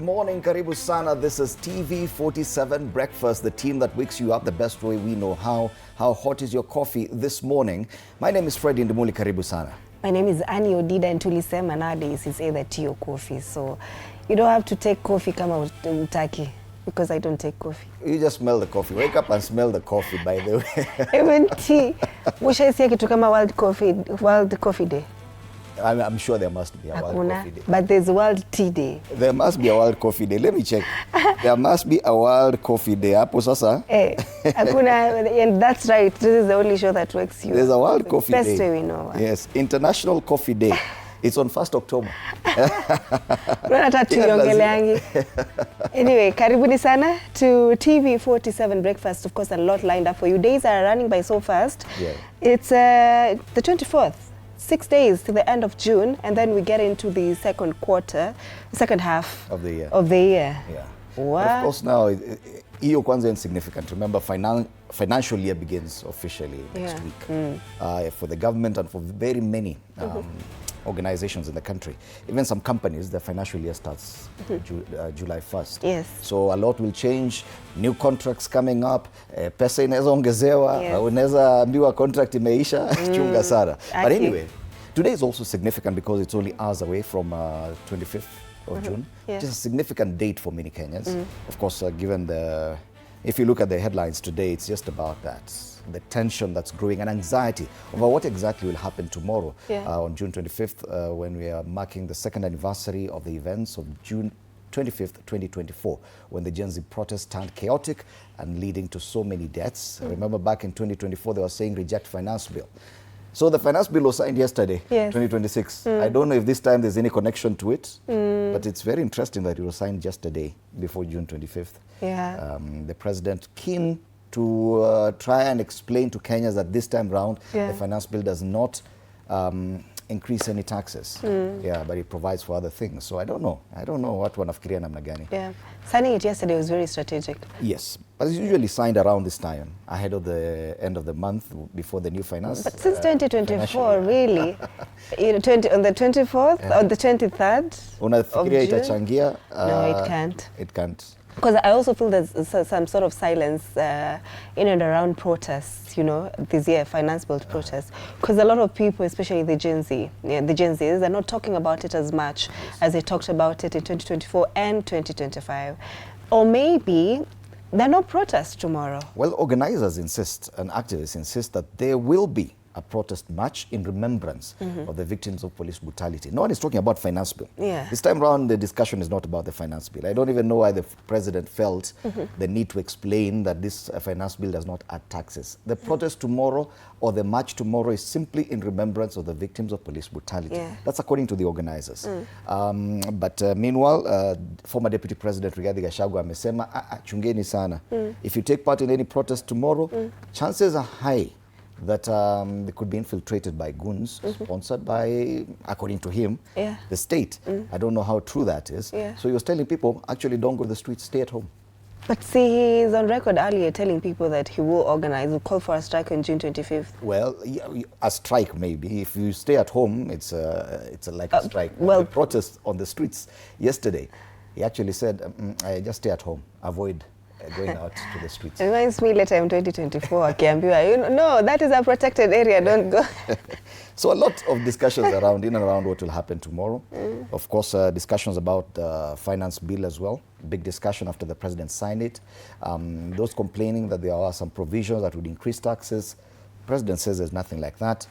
morning, karibu sana. This is TV47 Breakfast, the team that wakes you up the best way we know how. How hot is your coffee this morning? My name is Freddie Ndimuli, karibu sana. My name is Annie Odida, and tulisema nowadays it's either tea or coffee. So you don't have to take coffee kama utaki, because I don't take coffee. You just smell the coffee. Wake up and smell the coffee, by the way. Even tea. Mushaisikia kitu kama World Coffee Day. I'm sure there must be a World Coffee Day. But there's World Tea Day. There must be a World Coffee Day. Let me check. There must be a World Coffee Day. Hapo sasa. And that's right. This is the only show that works you. There's a World Coffee Day. Best way we know. Yes, International Coffee Day. It's on 1st October. Anyway, karibuni sana to TV47 Breakfast. Of course, a lot lined up for you. Days are running by so fast. Yeah. It's the 24th. 6 days to the end of June, and then we get into the second half of the year. Yeah. What? Of course, now, hiyo kwanza insignificant. Remember, financial year begins officially next week for the government and for very many organizations in the country. Even some companies, their financial year starts July 1st. Yes. So a lot will change. New contracts coming up. Pesa inaweza ongezewa. Unaweza ambiwa contract imeisha. Chunga sana. But anyway, today is also significant because it's only hours away from 25th of June. Which is a significant date for many Kenyans. Of course, given the... If you look at the headlines today, it's just about that. The tension that's growing and anxiety over what exactly will happen tomorrow on June 25th when we are marking the second anniversary of the events of June 25th, 2024, when the Gen Z protests turned chaotic and leading to so many deaths. Remember back in 2024, they were saying reject finance bill. So the finance bill was signed yesterday, 2026. I don't know if this time there's any connection to it, but it's very interesting that it was signed yesterday before June 25th. Yeah. The president keen to try and explain to Kenyans that this time round the finance bill does not increase any taxes. But it provides for other things. So I don't know what wanafikiria namna gani. Signing it yesterday was very strategic. Yes, but it's usually signed around this time, ahead of the end of the month, before the new finance. But since 2024, really, on the 24th or the 23rd unafikiria itachangia? No, it can't. It can't. Because I also feel there's some sort of silence in and around protests, you know, this year, finance bill protests. Because a lot of people, especially the Gen Zs, they're not talking about it as much as they talked about it in 2024 and 2025. Or maybe there are no protests tomorrow. Well, organizers insist and activists insist that there will be a protest march in remembrance of the victims of police brutality. No one is talking about finance bill. This time around, the discussion is not about the finance bill. I don't even know why the president felt the need to explain that this finance bill does not add taxes. The protest tomorrow or the march tomorrow is simply in remembrance of the victims of police brutality. That's according to the organizers. But meanwhile, former Deputy President Rigathi Gachagua amesema, chungeni sana. If you take part in any protest tomorrow, chances are high that they could be infiltrated by goons sponsored by, according to him, the state. I don't know how true that is. So he was telling people, actually don't go to the streets, stay at home. But see, he's on record earlier telling people that he will call for a strike on June 25th. Well, a strike maybe. If you stay at home, it's like a strike. The protest on the streets yesterday, he actually said, just stay at home, avoid going out to the streets. It reminds me later in 2024, akiambiwa, no, that is a protected area, don't go. So a lot of discussions in and around what will happen tomorrow. Of course, discussions about the finance bill as well. Big discussion after the president signed it. Those complaining that there are some provisions that would increase taxes. The president says there's nothing like that.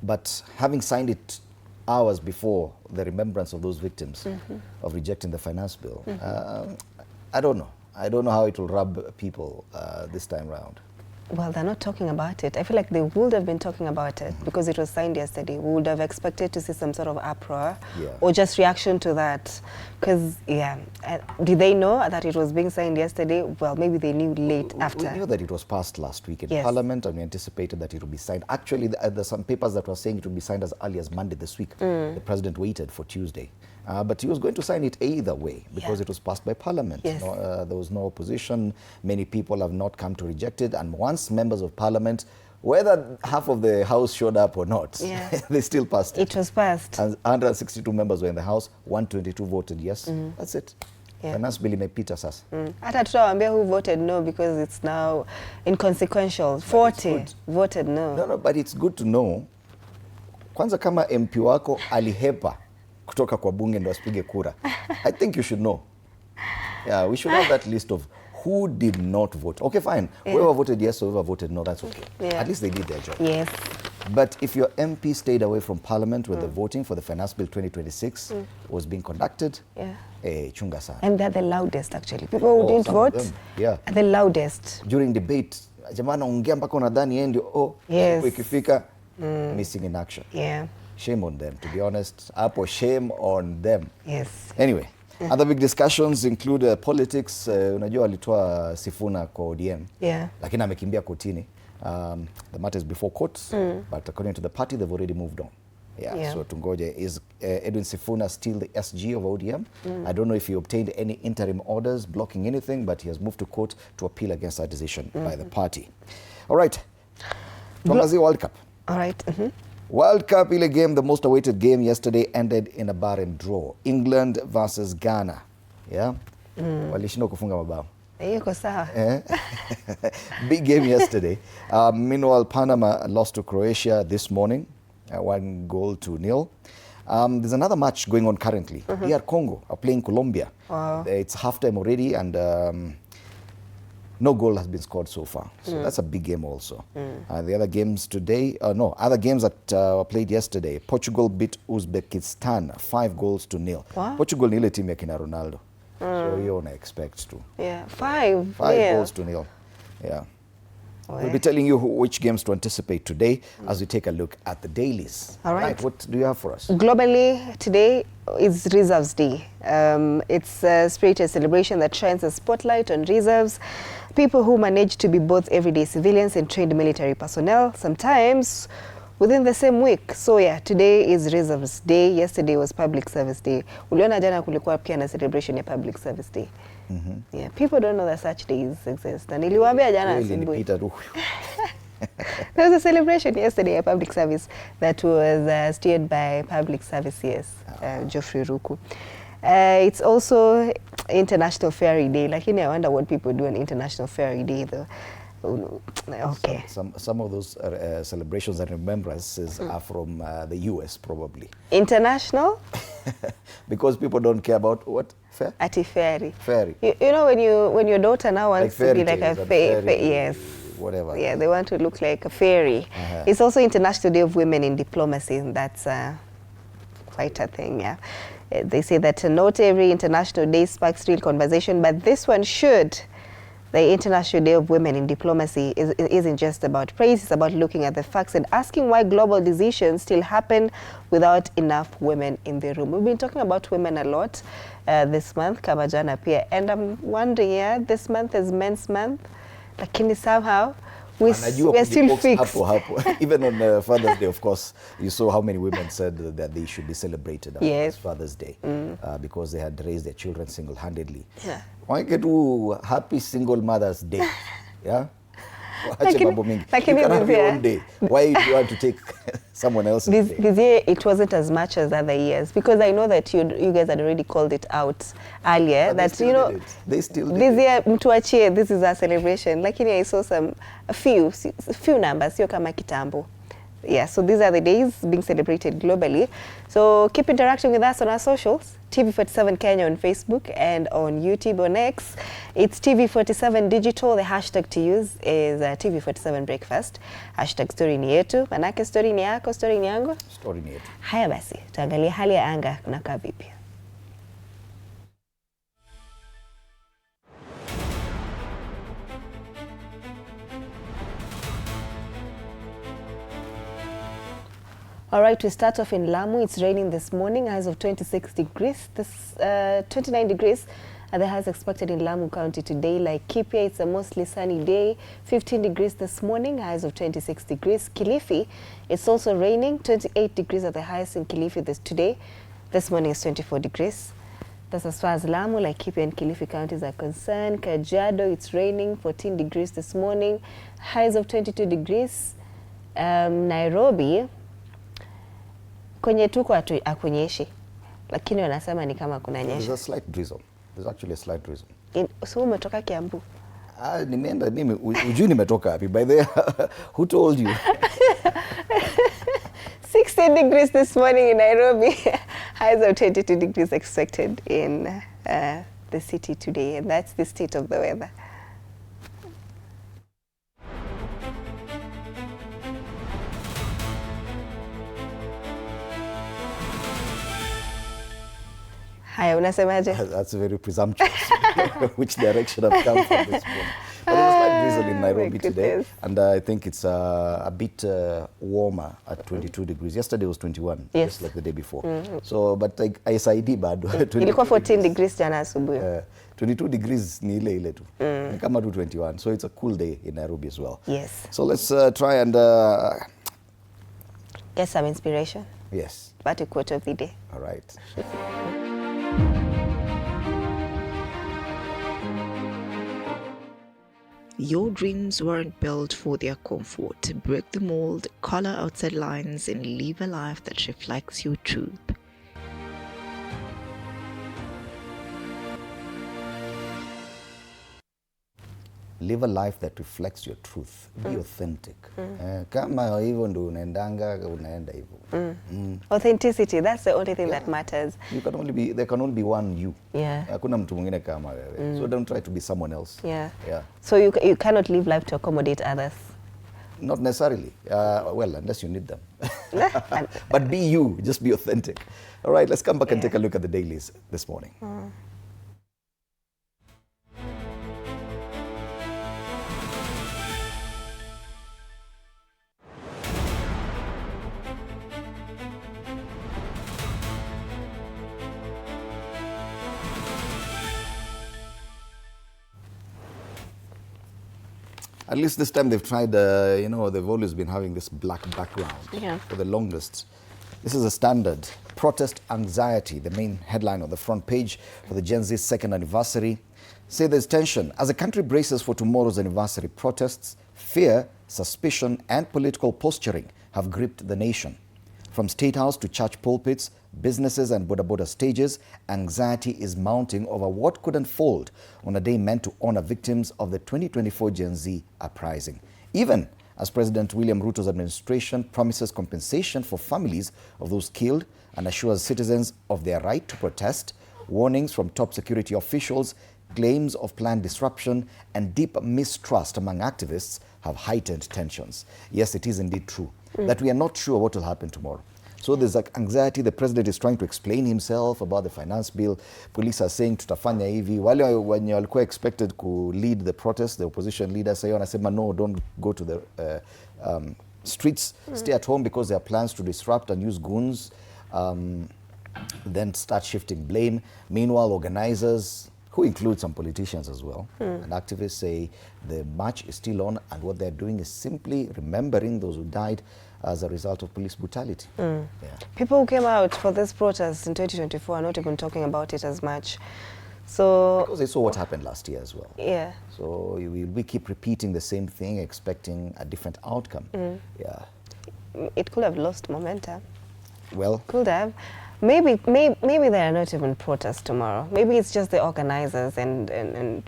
But having signed it hours before the remembrance of those victims of rejecting the finance bill, I don't know. I don't know how it will rub people this time round. Well, they're not talking about it. I feel like they would have been talking about it because it was signed yesterday. We would have expected to see some sort of uproar or just reaction to that. Because, did they know that it was being signed yesterday? Well, maybe they knew late after. We knew that it was passed last week in Parliament, and we anticipated that it would be signed. Actually, there's some papers that were saying it would be signed as early as Monday this week. The president waited for Tuesday. But he was going to sign it either way because it was passed by Parliament. There was no opposition. Many people have not come to reject it. And once members of Parliament whether half of the House showed up or not, they still passed it. It was passed. And 162 members were in the House, 122 voted yes. That's it. Finance bill imepita sasa. Hata tutawaambia who voted no because it's now inconsequential. 40 voted no. No, but it's good to know. Kwanza kama MP wako alihepa kutoka kwa bunge ndo asipige kura. I think you should know. Yeah, we should have that list of who did not vote. Okay, fine. Whoever voted yes, whoever voted no, that's okay. At least they did their job. Yes. But if your MP stayed away from Parliament when the voting for the Finance Bill 2026 was being conducted, chunga sana. And they're the loudest, actually. People who didn't vote are the loudest. During debate, jamana ongea mpaka unadhani yeye ndio ikifika missing in action. Yeah. Shame on them, to be honest. Apo, shame on them. Yes. Anyway, other big discussions include politics. Unajua alitoa Sifuna kwa ODM. Lakini amekimbia kotini. The matter is before courts, but according to the party, they've already moved on. So tungoje, is Edwin Sifuna still the SG of ODM? I don't know if he obtained any interim orders blocking anything, but he has moved to court to appeal against that decision by the party. All right. Tuangazie World Cup. All right. World Cup, ile game, the most awaited game yesterday, ended in a barren draw. England versus Ghana. Walishindwa kufunga mabao. Big game yesterday. Meanwhile, Panama lost to Croatia this morning, 1-0. There's another match going on currently. Here, Congo are playing Colombia. It's halftime already, and no goal has been scored so far. So that's a big game also. The other games today, other games that were played yesterday. Portugal beat Uzbekistan 5-0. Portugal ni ile team ya kina Ronaldo. So you don't expect to. 5-0. We'll be telling you which games to anticipate today as we take a look at the dailies. All right. What do you have for us? Globally, today is Reserves Day. It's a spirited celebration that shines a spotlight on reserves, people who manage to be both everyday civilians and trained military personnel, sometimes within the same week. So today is Reserves Day. Yesterday was Public Service Day. Uliona jana kulikuwa pia na celebration ya Public Service Day. People don't know that such days exist. Na niliwaambia jana asubuhi. There was a celebration yesterday at Public Service that was steered by Public Service, Geoffrey Ruku. It's also International Fairy Day. Lakini I wonder what people do on International Fairy Day though. Okay. Some of those celebrations and remembrances are from the US probably. International? Because people don't care about what? Fair? Ati fairy. Fairy. You know when your daughter now wants to be like a fairy, yes. Whatever. Yeah, they want to look like a fairy. It's also International Day of Women in Diplomacy, and that's quite a thing, They say that not every international day sparks real conversation, but this one should. The International Day of Women in Diplomacy isn't just about praise, it's about looking at the facts and asking why global decisions still happen without enough women in the room. We've been talking about women a lot this month, kama jana pia, and I'm wondering, this month is Men's Month, lakini somehow we're still fixed. Even on Father's Day, of course, you saw how many women said that they should be celebrated on Father's Day because they had raised their children single-handedly. Why get to Happy Single Mother's Day? You can have your own day. Why do you want to take someone else's day? This year it wasn't as much as other years because I know that you guys had already called it out earlier. But that they still did this year mtuachie, this is our celebration. Lakini I saw a few numbers, sio kama kitambo. So these are the days being celebrated globally. So keep interacting with us on our socials. TV47 Kenya on Facebook and on YouTube on X. It's TV47 Digital. The hashtag to use is TV47 Breakfast. Hashtag story ni yetu. Manake story ni yako, story ni yangu. Story ni yetu. Haya basi, tuangalie hali ya anga kunakaa vipi. All right, we start off in Lamu. It's raining this morning, highs of 26 degrees. 29 degrees are the highs expected in Lamu County today. Like Laikipia, it's a mostly sunny day. 15 degrees this morning, highs of 26 degrees. Kilifi, it's also raining. 28 degrees are the highest in Kilifi today. This morning is 24 degrees. That's as far as Lamu, Laikipia and Kilifi counties are concerned. Kajiado, it's raining. 14 degrees this morning. Highs of 22 degrees. Nairobi kwenye tuko hakunyeshi, lakini wanasema ni kama kunanyesha. There's a slight drizzle. There's actually a slight drizzle. So umetoka Kiambu? Nimeenda mimi, ujui nimetoka wapi by the way. Who told you? 16 degrees this morning in Nairobi. Highs of 22 degrees expected in the city today, and that's the state of the weather. Haya, unasemaje? That's very presumptuous. Which direction I've come from this morning. But there's a slight drizzle in Nairobi today, and I think it's a bit warmer at 22 degrees. Yesterday was 21, yes, just like the day before. So, but like ISID bado. Ilikuwa 14 degrees jana asubuhi. 22 degrees ni ile tu. Ni kama tu 21. So it's a cool day in Nairobi as well. Yes. So let's try and get some inspiration. Yes. But a quote of the day. All right. Your dreams weren't built for their comfort. Break the mold, color outside lines, and live a life that reflects your truth. Live a life that reflects your truth. Be authentic. Kama hivyo ndo unaenda hivyo. Authenticity, that's the only thing that matters. There can only be one you. Yeah. Hakuna mtu mwingine kama wewe. So don't try to be someone else. Yeah. Yeah. So you cannot live life to accommodate others. Not necessarily. Well, unless you need them. But be you. Just be authentic. All right, let's come back and take a look at the dailies this morning. At least this time they've tried, you know, they've always been having this black background for the longest. This is a standard. Protest anxiety, the main headline on the front page for the Gen Z's second anniversary. Say there's tension. As the country braces for tomorrow's anniversary, protests, fear, suspicion, and political posturing have gripped the nation. From State House to church pulpits, businesses and boda stages, anxiety is mounting over what could unfold on a day meant to honor victims of the 2024 Gen Z uprising. Even as President William Ruto's administration promises compensation for families of those killed and assures citizens of their right to protest, warnings from top security officials, claims of planned disruption, and deep mistrust among activists have heightened tensions. Yes, it is indeed true that we are not sure what will happen tomorrow. So there's like anxiety. The president is trying to explain himself about the finance bill. Police are saying tutafanya hivi. Wale wenye walikuwa expected to lead the protest, the opposition leaders say wanasema no, don't go to the streets. Stay at home because there are plans to disrupt and use goons. Then start shifting blame. Meanwhile, organizers, who include some politicians as well, and activists say the march is still on, and what they're doing is simply remembering those who died as a result of police brutality. Yeah. People who came out for this protest in 2024 are not even talking about it as much. So because they saw what happened last year as well. Yeah. So we keep repeating the same thing, expecting a different outcome. Yeah. It could have lost momentum. Well, could have. Maybe there are not even protests tomorrow. Maybe it's just the organizers and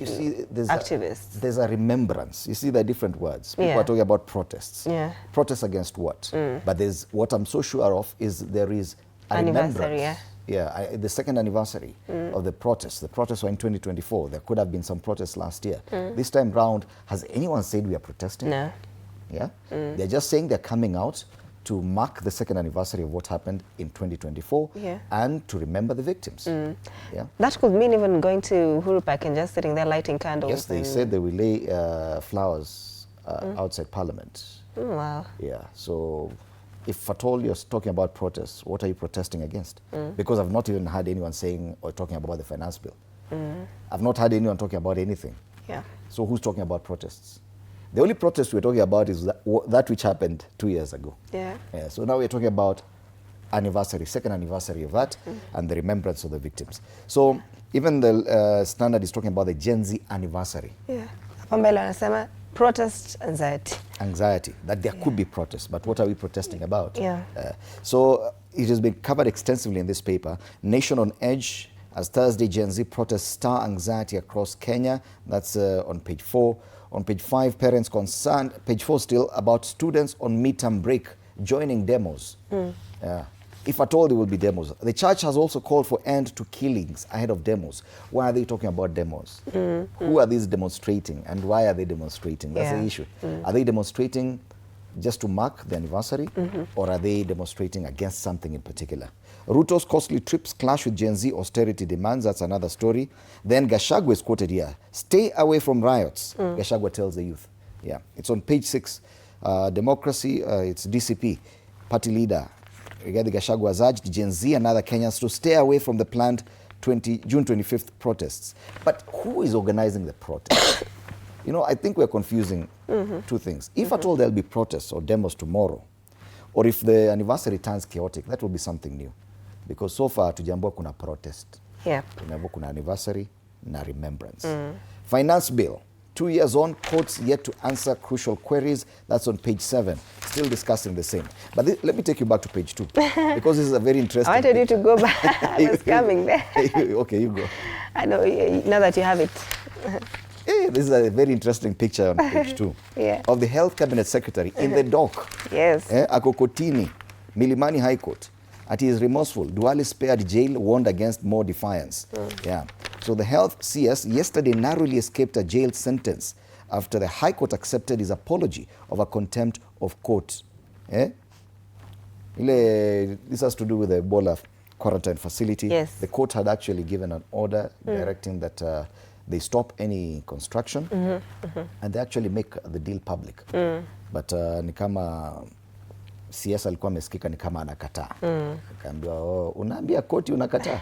you see, activists. There's a remembrance. You see, there are different words. People are talking about protests. Yeah. Protests against what? But there's what I'm so sure of is there is a remembrance. The second anniversary of the protests. The protests were in 2024. There could have been some protests last year. This time round, has anyone said we are protesting? No. Yeah. They're just saying they're coming out to mark the second anniversary of what happened in 2024 and to remember the victims. Yeah. That could mean even going to Uhuru Park and just sitting there lighting candles. Yes, they said they will lay flowers outside Parliament. Wow. Yeah, so if at all you're talking about protests, what are you protesting against? Because I've not even heard anyone saying or talking about the finance bill. I've not heard anyone talking about anything. Yeah. So who's talking about protests? The only protest we're talking about is that which happened 2 years ago. Yeah. So now we're talking about anniversary, second anniversary of that, and the remembrance of the victims. So even the Standard is talking about the Gen Z anniversary. Yeah. Hapa mbele wanasema protest anxiety. anxiety that there could be protests, but what are we protesting about? Yeah. So it has been covered extensively in this paper. Nation on Edge, as Thursday Gen Z protests star anxiety across Kenya. That's on page 4. On page 5, parents concerned, page 4 still, about students on midterm break joining demos. If at all there will be demos. The church has also called for end to killings ahead of demos. Why are they talking about demos? Who are these demonstrating and why are they demonstrating? That's the issue. Are they demonstrating just to mark the anniversary or are they demonstrating against something in particular? Ruto's costly trips clash with Gen Z austerity demands. That's another story. Then Gachagua is quoted here. Stay away from riots, Gachagua tells the youth. Yeah, it's on page 6. Democracy, it's DCP, party leader. Rigathi Gachagua has urged Gen Z and other Kenyans to stay away from the planned June 25th protests. But who is organizing the protests? You know, I think we're confusing two things. If at all there'll be protests or demos tomorrow, or if the anniversary turns chaotic, that will be something new. Because so far, tujambua kuna protest. Yeah. Tumeambua kuna anniversary na remembrance. Finance bill. 2 years on, courts yet to answer crucial queries. That's on page 7. Still discussing the same. But let me take you back to page 2. Because this is a very interesting I wanted you to go back. I was coming there. Okay, you go. I know, now that you have it. This is a very interesting picture on page 2 of the Health Cabinet Secretary in the dock. Yes. Ako kotini, Milimani High Court. At he is remorseful. Duale spared jail, warned against more defiance. Yeah. So the Health CS yesterday narrowly escaped a jail sentence after the High Court accepted his apology over contempt of court. This has to do with the Ebola quarantine facility. Yes. The court had actually given an order directing that they stop any construction and they actually make the deal public. But ni kama CS alikuwa amesikika ni kama anakataa. Akaambiwa, unaambia koti unakataa.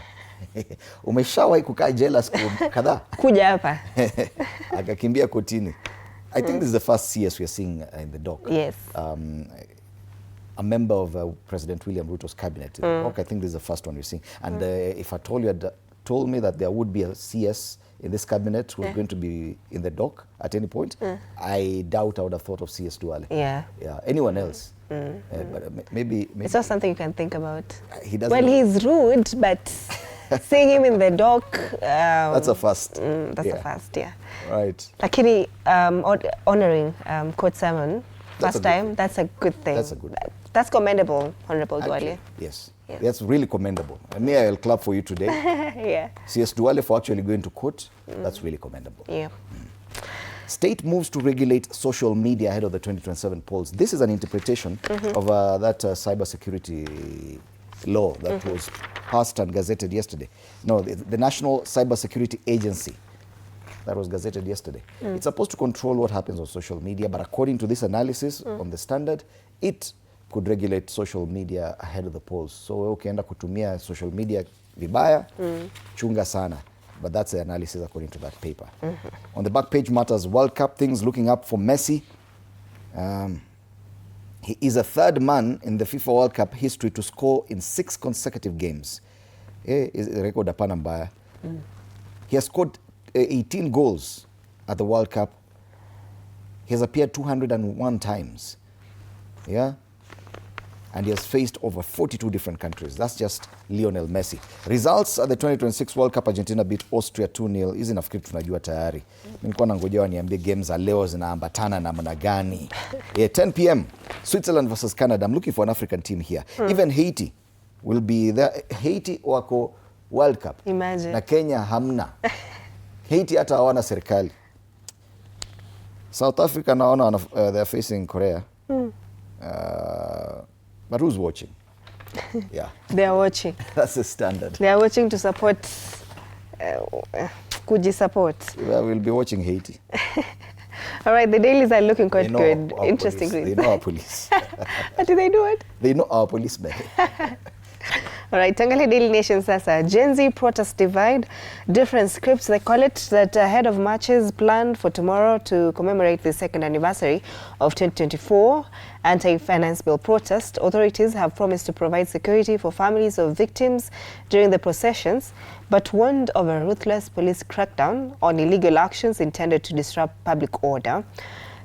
Umeshawahi kukaa jela siku kadhaa? Kuja hapa. Akakimbia kotini. I think this is the first CS we are seeing in the dock. Yes. A member of President William Ruto's cabinet. I think this is the first one we're seeing. And if at all you had told me that there would be a CS in this cabinet who's going to be in the dock at any point, I doubt I would have thought of CS Duale. Yeah. Anyone else? But maybe it's not something you can think about. He doesn't. Well, he's rude, but seeing him in the dock, that's a first. That's a first, yeah. Right. Lakini honoring court sermon first time, that's a good thing. That's a good thing. That's commendable, Honorable Duale. Yes. That's really commendable. And me, I'll clap for you today. Yeah. CS Duale for actually going to court. That's really commendable. Yeah. State moves to regulate social media ahead of the 2027 polls. This is an interpretation of that cybersecurity law that was passed and gazetted yesterday. No, the National Cybersecurity Agency that was gazetted yesterday. It's supposed to control what happens on social media, but according to this analysis on the Standard, it could regulate social media ahead of the polls. So ukienda kutumia social media vibaya, chunga sana. But that's the analysis according to that paper. On the back page, matters World Cup, things looking up for Messi. He is a third man in the FIFA World Cup history to score in 6 consecutive games. Is a record hapana mbaya. He has scored 18 goals at the World Cup. He has appeared 201 times. Yeah? And he has faced over 42 different countries. That's just Lionel Messi. Results at the 2026 World Cup, Argentina beat Austria 2-0. Hizi nafikiri tunajua tayari. Nilikuwa nangojea waniambie games za leo zinaambatana namna gani. 10 p.m. Switzerland versus Canada. I'm looking for an African team here. Even Haiti will be there. Haiti wako World Cup. Imagine. Na Kenya hamna. Haiti hata hawana serikali. South Africa naona they're facing Korea. But who's watching? Yeah. They are watching. That's the standard. They are watching to support, Kuji support. Well, we'll be watching Haiti. All right, the dailies are looking quite good. Interesting. They know our police. How do they do it? They know our policemen. All right, Tangale Daily Nation sasa. Gen Z protest divide, different scripts, they call it, that ahead of marches planned for tomorrow to commemorate the 2nd anniversary of 2024 anti-finance bill protest. Authorities have promised to provide security for families of victims during the processions, but warned of a ruthless police crackdown on illegal actions intended to disrupt public order.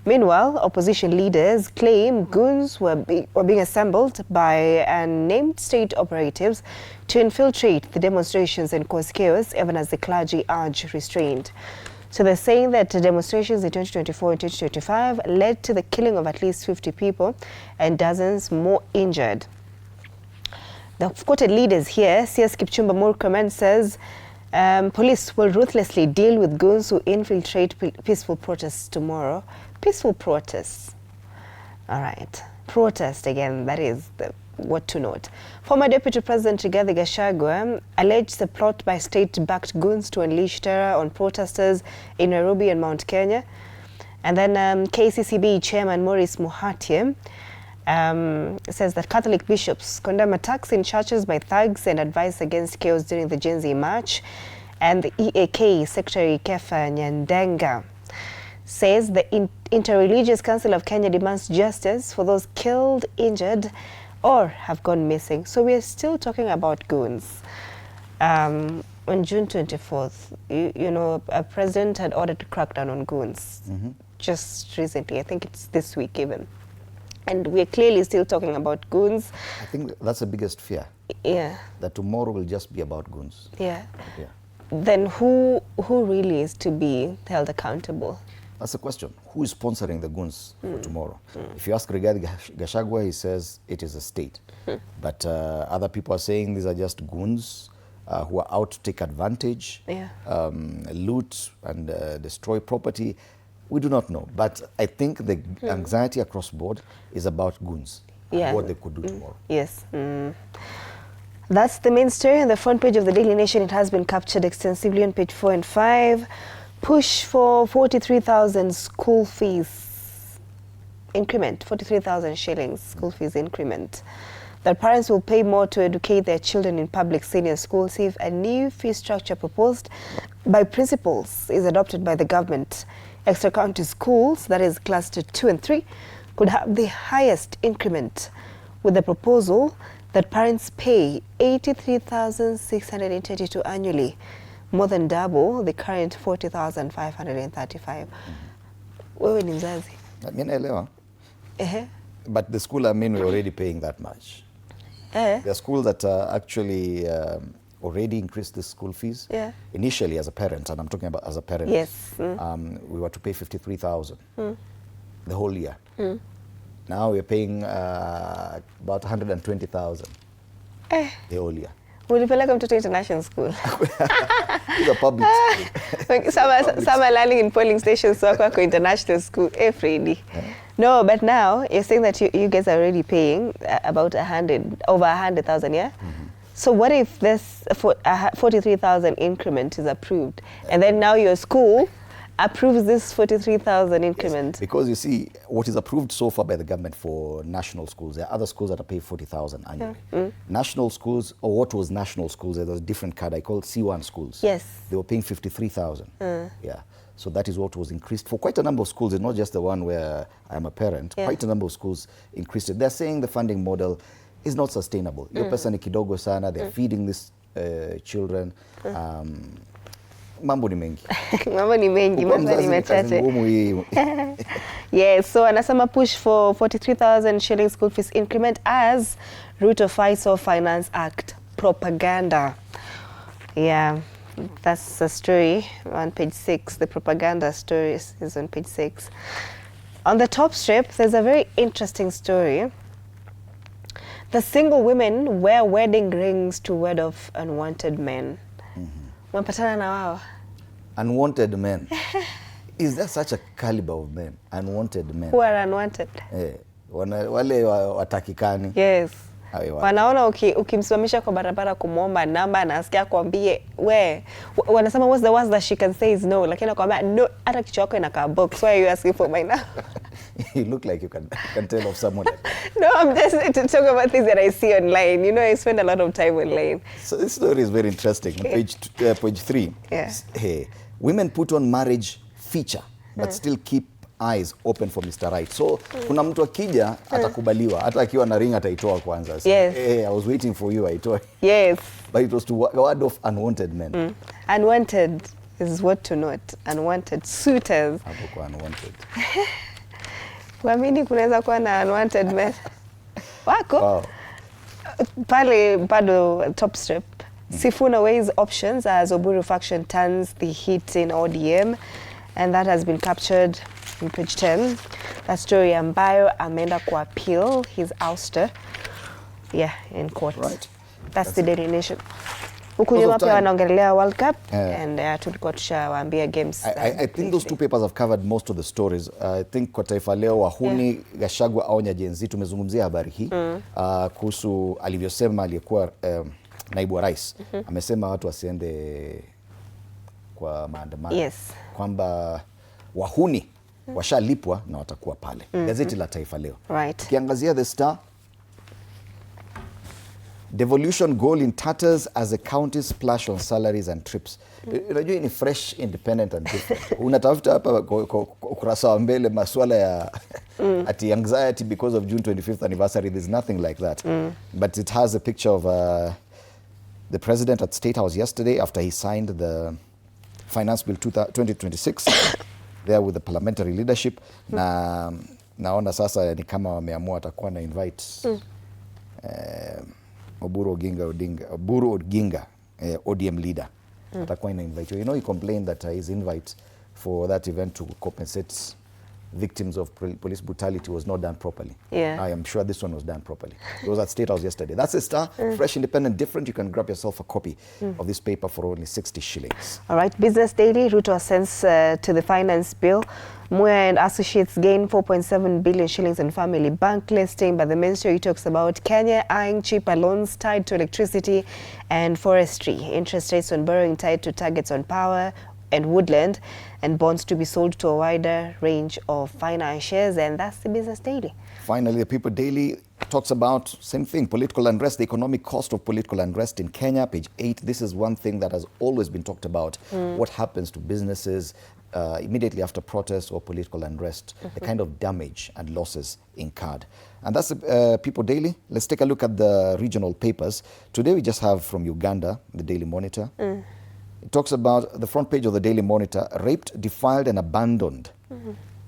Meanwhile, opposition leaders claim goons were being assembled by unnamed state operatives to infiltrate the demonstrations and cause chaos, even as the clergy urge restraint. So they're saying that the demonstrations in 2024 and 2025 led to the killing of at least 50 people and dozens more injured. The quoted leaders here, CS Kipchumba Murkomen, says police will ruthlessly deal with goons who infiltrate peaceful protests tomorrow. Peaceful protests. All right. Protest again, that is what to note. Former Deputy President Rigathi Gachagua alleged the plot by state-backed goons to unleash terror on protesters in Nairobi and Mount Kenya. And then KCCB Chairman Maurice Muhatie says that Catholic bishops condemn attacks in churches by thugs and advice against chaos during the Gen Z March. And the EAK Secretary Kefa Nyandenga says the Interreligious Council of Kenya demands justice for those killed, injured, or have gone missing. So we are still talking about goons. On June 24th, you know, a president had ordered to crack down on goons just recently. I think it's this week even. And we're clearly still talking about goons. I think that's the biggest fear. Yeah. That tomorrow will just be about goons. Yeah. Yeah. Then who really is to be held accountable? That's the question. Who is sponsoring the goons for tomorrow? If you ask Rigathi Gachagua, he says it is a state. But other people are saying these are just goons who are out to take advantage, loot and destroy property. We do not know. But I think the anxiety across board is about goons, what they could do tomorrow. Yes. That's the main story on the front page of the Daily Nation. It has been captured extensively on page 4 and 5. Push for 43,000 school fees increment, 43,000 shillings school fees increment. That parents will pay more to educate their children in public senior schools if a new fee structure proposed by principals is adopted by the government. Extra county schools, that is cluster 2 and 3, could have the highest increment, with the proposal that parents pay 83,622 annually, more than double the current 40,535. Wewe ni mzazi. Mimi naelewa. But the school, I mean, we're already paying that much. There are schools that actually already increased the school fees. Initially as a parent, and I'm talking about as a parent. Yes. We were to pay 53,000 the whole year. Now we're paying about 120,000 the whole year. Ulipeleka mtoto international school. It's a public school. Some are learning in polling stations, so wako international school every. No, but now you're saying that you guys are already paying about over 100,000, yeah? So what if this 43,000 increment is approved, and then now your school approves this 43,000 increment? Yes, because you see, what is approved so far by the government for national schools, there are other schools that are paid 40,000 annually. National schools, or what was national schools, there was a different card I called C1 schools. Yes. They were paying 53,000. Yeah. So that is what was increased for quite a number of schools. It's not just the one where I'm a parent. Quite a number of schools increased it. They're saying the funding model is not sustainable. Your pesa ni kidogo sana. They're feeding these children. Mambo ni mengi. Mambo ni mengi, mambo ni machache. Yes, so anasema push for 43,000 shilling school fees increment as route of FISO Finance Act propaganda. Yeah, that's the story on page 6. The propaganda story is on page 6. On the top strip, there's a very interesting story. The single women wear wedding rings to ward off unwanted men. Unapatana na wao? Unwanted men. Is there such a caliber of men? Unwanted men. Who are unwanted? Wale watakikani. Yes. Wanaona ukimsimamisha kwa barabara kumwomba namba, anasikia kwambie wanasema what's the worst that she can say is no, lakini akwambia no, hata kichwa chako inakaa box, why are you asking for my number? You look like you can tell of someone like that. No, I'm just talking about things that I see online. You know, I spend a lot of time online. So this story is very interesting. Page 3. Hey, women put on marriage feature but still keep eyes open for Mr. Right. So kuna mtu akija atakubaliwa, hata akiwa na ring ataitoa kwanza. So, yes. Hey, I was waiting for you, aitoe. Yes. But it was to ward off unwanted men. Unwanted is what to note. Unwanted suitors. Hapo kwa unwanted. Kuamini kunaweza kuwa na unwanted men. Wako? Wow. Pale bado top strip. Sifuna weighs options as Oburu faction turns the heat in ODM, and that has been captured in page 10. That story ambayo ameenda ku appeal his ouster in court. Right. That's the Daily Nation. Huku nyuma pia wanaongelea World Cup and tulikuwa tushawaambia games. I think those two papers have covered most of the stories. I think kwa Taifa Leo wahuni Gachagua aonya Gen Z, tumezungumzia habari hii kuhusu alivyosema aliyekuwa naibu wa rais. Amesema watu wasiende kwa maandamano. Yes. Kwamba wahuni washalipwa na watakuwa pale. Gazeti la Taifa Leo. Right. Ukiangazia The Star, devolution goal in tatters as the counties splash on salaries and trips. Unajua ni fresh, independent and different. Unatafuta hapa ukurasa wa mbele masuala ya ati anxiety because of June 25th anniversary. There's nothing like that. But it has a picture of the president at State House yesterday after he signed the Finance Bill 2026 there with the parliamentary leadership. Na naona sasa ni kama wameamua atakuwa na invite Oburu Oginga, ODM leader. Atakuwa ina invite. You know, he complained that his invite for that event to compensate victims of police brutality was not done properly. Yeah. I am sure this one was done properly. It was at State House yesterday. That's a Star. Fresh, independent, different. You can grab yourself a copy of this paper for only 60 shillings. All right, Business Daily, Ruto ascends to the finance bill. Muya and Associates gain 4.7 billion shillings in family bank listing, but the ministry talks about Kenya eyeing cheaper loans tied to electricity and forestry, interest rates on borrowing tied to targets on power and woodland, and bonds to be sold to a wider range of financiers. And that's the Business Daily. Finally, the People Daily talks about same thing, political unrest, the economic cost of political unrest in Kenya, page 8. This is one thing that has always been talked about. What happens to businesses immediately after protests or political unrest, the kind of damage and losses incurred. And that's People Daily. Let's take a look at the regional papers. Today we just have from Uganda, the Daily Monitor. It talks about the front page of the Daily Monitor, raped, defiled and abandoned.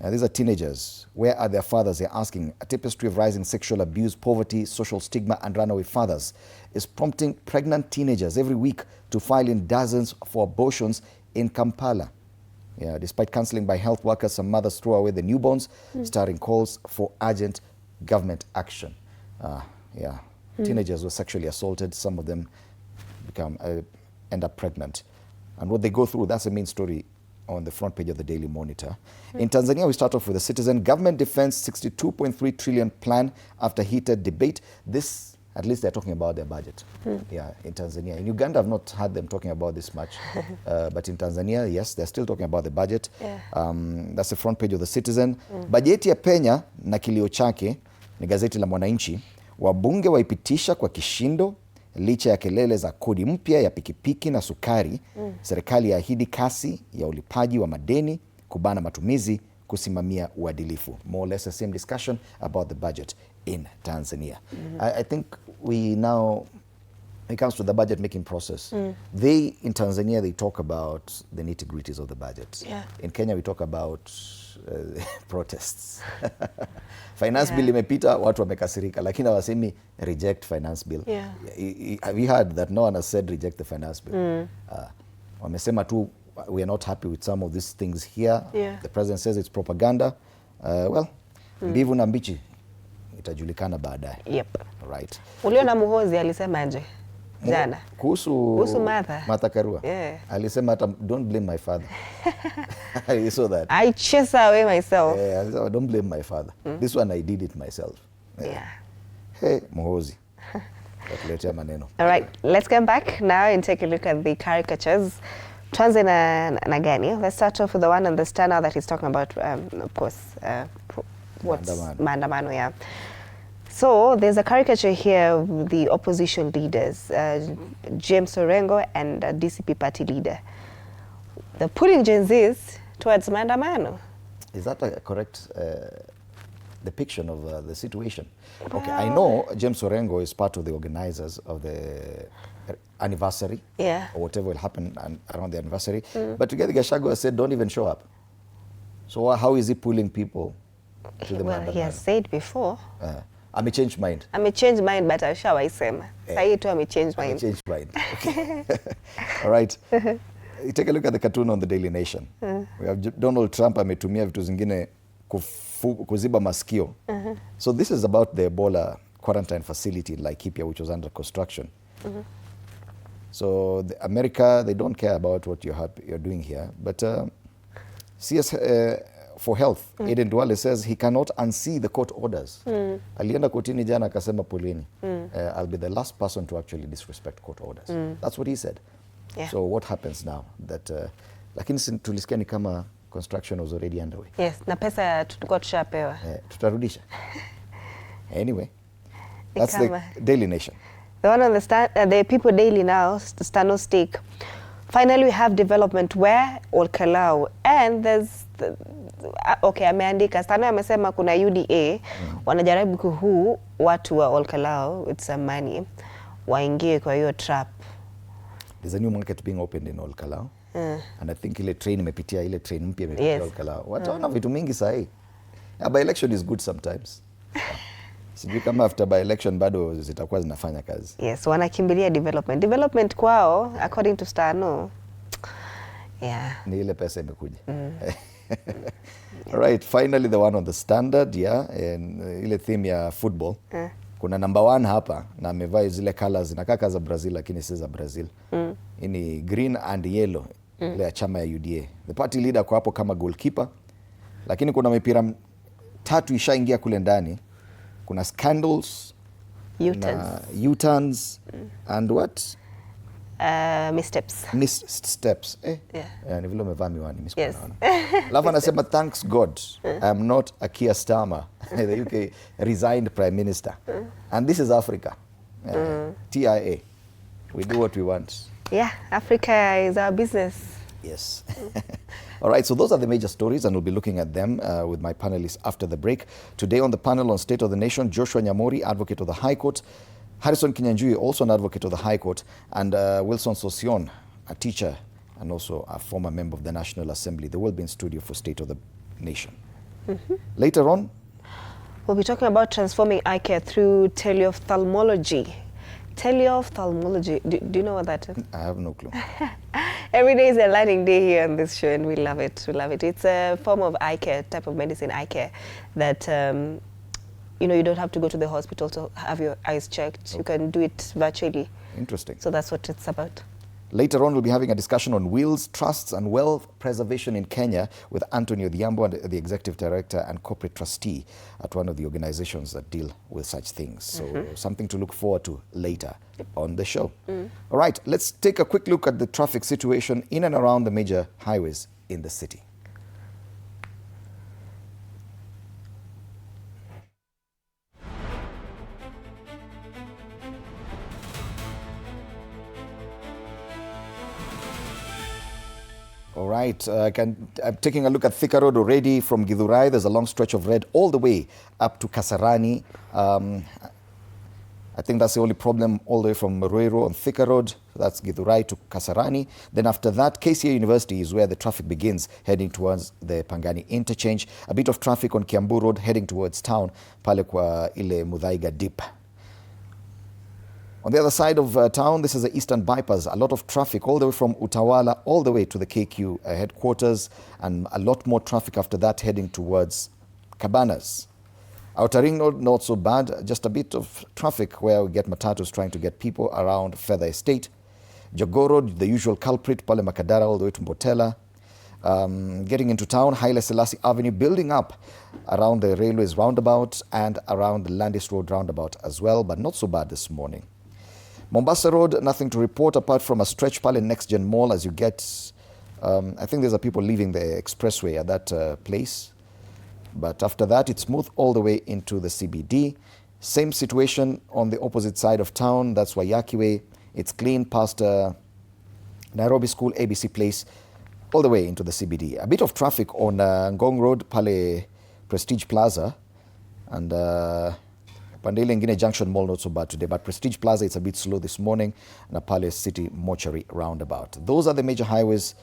These are teenagers. Where are their fathers? They're asking. A tapestry of rising sexual abuse, poverty, social stigma and runaway fathers is prompting pregnant teenagers every week to file in dozens for abortions in Kampala. Despite counseling by health workers, some mothers throw away the newborns, starring calls for urgent government action. Teenagers were sexually assaulted. Some of them end up pregnant. And what they go through, that's the main story on the front page of the Daily Monitor. In Tanzania, we start off with the Citizen. Government defends 62.3 trillion plan after heated debate. This, at least they're talking about their budget. In Tanzania. In Uganda, I've not heard them talking about this much. But in Tanzania, yes, they're still talking about the budget. That's the front page of the Citizen. Bajeti ya penya na kilio chake ni gazeti la Mwananchi. Wabunge waipitisha kwa kishindo licha ya kelele za kodi mpya ya pikipiki na sukari. Serikali yaahidi kasi ya ulipaji wa madeni, kubana matumizi, kusimamia uadilifu. More or less the same discussion about the budget in Tanzania. I think we now, when it comes to the budget making process, they, in Tanzania, they talk about the nitty-gritties of the budget. In Kenya, we talk about protests. Finance bill imepita, watu wamekasirika, lakini hawasemi reject finance bill. Have you heard that no one has said reject the finance bill? Wamesema tu, we are not happy with some of these things here. The president says it's propaganda. Well, mbivu na mbichi itajulikana baadaye. Right. Uliona Muhozi alisemaje jana? Kuhusu Martha Karua. Alisema hata don't blame my father. You saw that? I chase away myself. Don't blame my father. This one I did it myself. Hey, Muhozi. Maneno. All right, let's come back now and take a look at the caricatures. Tuanze na gani? Let's start off with the one on the stand now that he's talking about, of course, what's Maandamano, So there's a caricature here of the opposition leaders, James Orengo and DCP party leader. They're pulling Gen Zs towards Maandamano. Is that a correct depiction of the situation? Okay, I know James Orengo is part of the organizers of the anniversary, or whatever will happen around the anniversary. But together Gachagua said, don't even show up. So how is he pulling people to the Well, Maandamano? he has said before. Amechange mind. Amechange mind, but ashawaisema. Sahi tu amechange mind. Amechange mind. Okay. All right. You take a look at the cartoon on the Daily Nation. We have Donald Trump ametumia vitu zingine kuziba masikio. So this is about the Ebola quarantine facility in Laikipia, which was under construction. So America, they don't care about what you're doing here. But CS for Health, Aiden Duale says he cannot unsee the court orders. Alienda kotini jana akasema polini. I'll be the last person to actually disrespect court orders. That's what he said. Yeah. So what happens now? That lakini tulisikia ni kama construction was already underway. Yes, na pesa tulikuwa tushapewa. Tutarudisha. Anyway, that's the Daily Nation. The one on the People Daily now, Stano Stake. Finally, we have development where Olkalau, and there's okay, ameandika Stano amesema kuna UDA wanajaribu kuhu watu wa Olkalau with some money waingie kwa hiyo trap. There's a new market being opened in Olkalau. And I think ile train imepitia, ile train mpya imepitia Olkalau. Wataona vitu mingi sahi. By election is good sometimes. Sijui kama after by election bado zitakuwa zinafanya kazi. Yes, wanakimbilia development. Development kwao, according to Stano, yeah. Ni ile pesa imekuja. All right, finally the one on the Standard, and ile theme ya football. Kuna number 1 hapa na amevaa zile colors zinakaa za Brazil lakini si za Brazil. Ini green and yellow, ile ya chama ya UDA. The party leader kwa hapo kama goalkeeper. Lakini kuna mipira 3 ishaingia kule ndani. Kuna scandals, U-turns, and what? Missteps. Missteps. Yeah. Ni vile umevaa miwani. Yes. Lava anasema, thanks God, I am not a Keir Starmer, the UK resigned Prime Minister. And this is Africa. TIA. We do what we want. Yeah, Africa is our business. Yes. All right, so those are the major stories, and we'll be looking at them with my panelists after the break. Today on the panel on State of the Nation, Joshua Nyamori, advocate of the High Court, Harrison Kinyanjui, also an advocate of the High Court, and Wilson Sosion, a teacher and also a former member of the National Assembly. They will be in studio for State of the Nation. Later on, we'll be talking about transforming eye care through teleophthalmology. Teleophthalmology, do you know what that is? I have no clue. Every day is a learning day here on this show, and we love it. We love it. It's a form of eye care, type of medicine, eye care, that you don't have to go to the hospital to have your eyes checked. Okay. You can do it virtually. Interesting. So that's what it's about. Later on, we'll be having a discussion on wills, trusts, and wealth preservation in Kenya with Anthony Odhiambo, the Executive Director and Corporate Trustee at one of the organizations that deal with such things. So something to look forward to later on the show. All right, let's take a quick look at the traffic situation in and around the major highways in the city. All right, I'm taking a look at Thika Road already from Githurai. There's a long stretch of red all the way up to Kasarani. I think that's the only problem all the way from Ruiru on Thika Road. That's Githurai to Kasarani. Then after that, KCA University is where the traffic begins, heading towards the Pangani interchange. A bit of traffic on Kiambu Road heading towards town, pale kwa ile Muthaiga dip. On the other side of town, this is the Eastern Bypass. A lot of traffic all the way from Utawala all the way to the KQ headquarters, and a lot more traffic after that heading towards Cabanas. Outer Ring Road, not so bad. Just a bit of traffic where we get matatus trying to get people around Feather Estate. Jogoo Road, the usual culprit, Pale Makadara all the way to Mbotela. Getting into town, Haile Selassie Avenue building up around the railways roundabout and around the Landis Road roundabout as well, but not so bad this morning. Mombasa Road, nothing to report apart from a stretch pile in Next Gen Mall as you get, I think there's a people leaving the expressway at that place. But after that, it's smooth all the way into the CBD. Same situation on the opposite side of town. That's Waiyaki Way. It's clean past Nairobi School, ABC Place, all the way into the CBD. A bit of traffic on Ngong Road, Pale Prestige Plaza, and Pandele Ngine Junction Mall, not so bad today, but Prestige Plaza, it's a bit slow this morning, and a Palace City Mortuary roundabout. Those are the major highways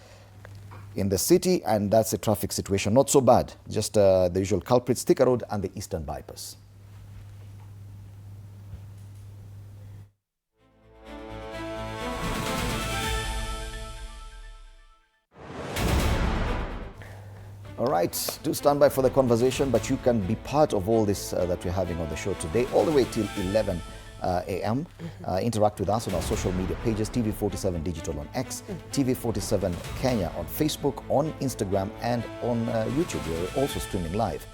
in the city, and that's the traffic situation. Not so bad, just the usual culprits, Thika Road and the Eastern Bypass. All right, do stand by for the conversation, but you can be part of all this that we're having on the show today, all the way till 11 a.m. Interact with us on our social media pages, TV47 Digital on X, TV47 Kenya on Facebook, on Instagram, and on YouTube. We're also streaming live.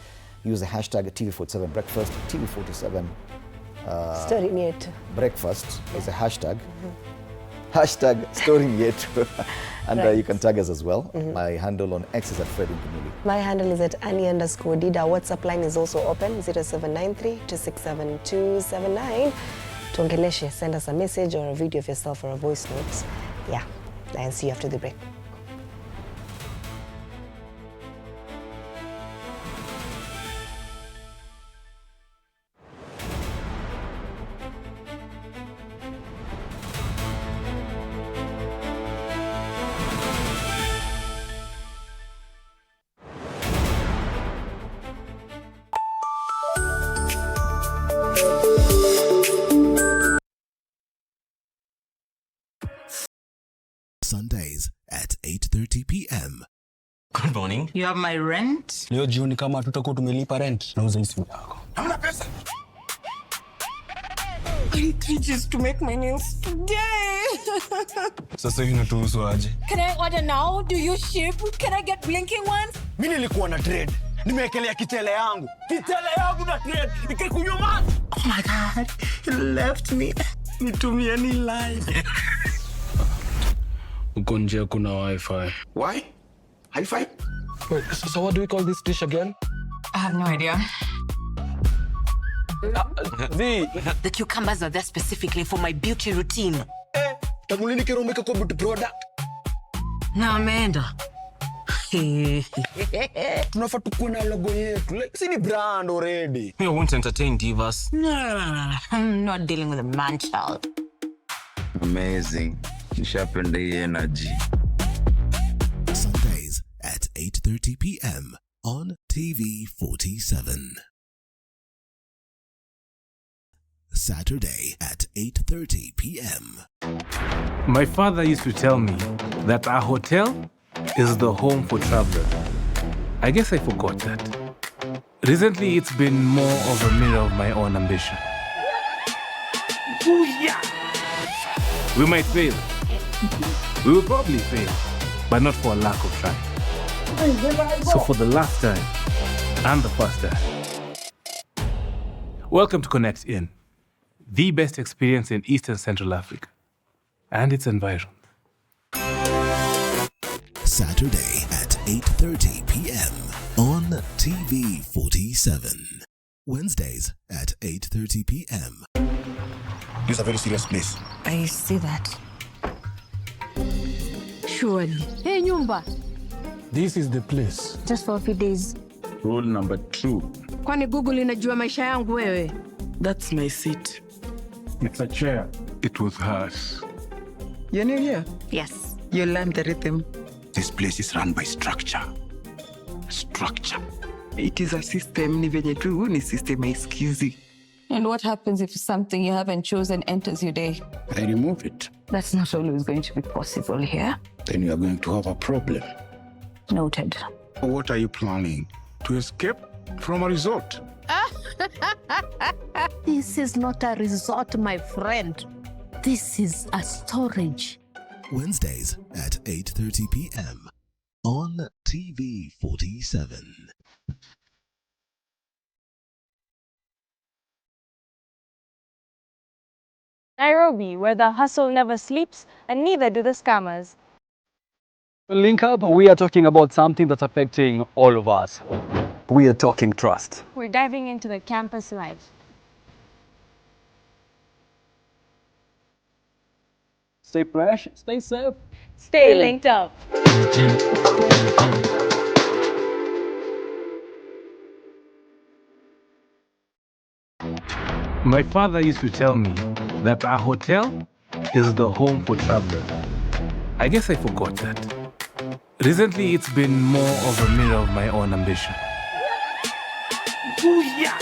Use the hashtag TV47 Breakfast, TV47 STARTIMES. Breakfast is a hashtag. Hashtag STARTIMES. And you can tag us as well. My handle on X is at Fred Nkumuli. My handle is at Annie_Dida. WhatsApp line is also open, 0793 267 279. Tuongeleshe, send us a message or a video of yourself or a voice note. Yeah, and see you after the break. Sundays at 8:30 p.m. Good morning. You have my rent? Leo jioni kama tutakuwa tumelipa rent, nauza simu yako. Hamna pesa. I need 3 G's to make my nails today. Sasa hivi natuhusu aje? Can I order now? Do you ship? Can I get blinking ones? Mimi nilikuwa na trade. Nimewekelea kitele yangu. Kitele yangu na trade. Nikikunywa maji. Oh my God. You left me. Nitumie ni line. Uko nje kuna Wi-Fi. Why? Hi-Fi? Wait, so what do we call this dish again? I have no idea. The cucumbers are there specifically for my beauty routine. Tamulini kero umeka kwa beauty product. Na ameenda. Tunafaa tukuwe na logo yetu. Like, si ni brand already. You won't entertain divas. No. I'm not dealing with a man child. Amazing. Nishapenda hii energy. Sundays at 8:30 p.m. on TV47. Saturday at 8:30 p.m. My father used to tell me that our hotel is the home for travelers. I guess I forgot that. Recently, it's been more of a mirror of my own ambition. Booyah! We might fail. We will probably fail, but not for a lack of trying. So for the last time, and the first time, welcome to Connect In, the best experience in Eastern Central Africa and its environs. Saturday at 8:30 p.m. on TV47. Wednesdays at 8:30 p.m. This is a very serious place. I see that. Surely. Hey, Nyumba. This is the place. Just for a few days. Rule number 2. Kwani Google inajua maisha yangu wewe? That's my seat. It's a chair. It was hers. You're new here? Yes. You learned the rhythm. This place is run by structure. Structure. It is a system. Ni venye tu ni system haisikizi. And what happens if something you haven't chosen enters your day? I remove it. That's not always going to be possible here. Then you are going to have a problem. Noted. What are you planning? To escape from a resort? This is not a resort, my friend. This is a storage. Wednesdays at 8:30 p.m. on TV47. Nairobi, where the hustle never sleeps and neither do the scammers. Link Up, we are talking about something that's affecting all of us. We are talking trust. We're diving into the campus life. Stay fresh, stay safe. Stay linked up. My father used to tell me that our hotel is the home for travelers. I guess I forgot that. Recently, it's been more of a mirror of my own ambition. Ooh, yeah.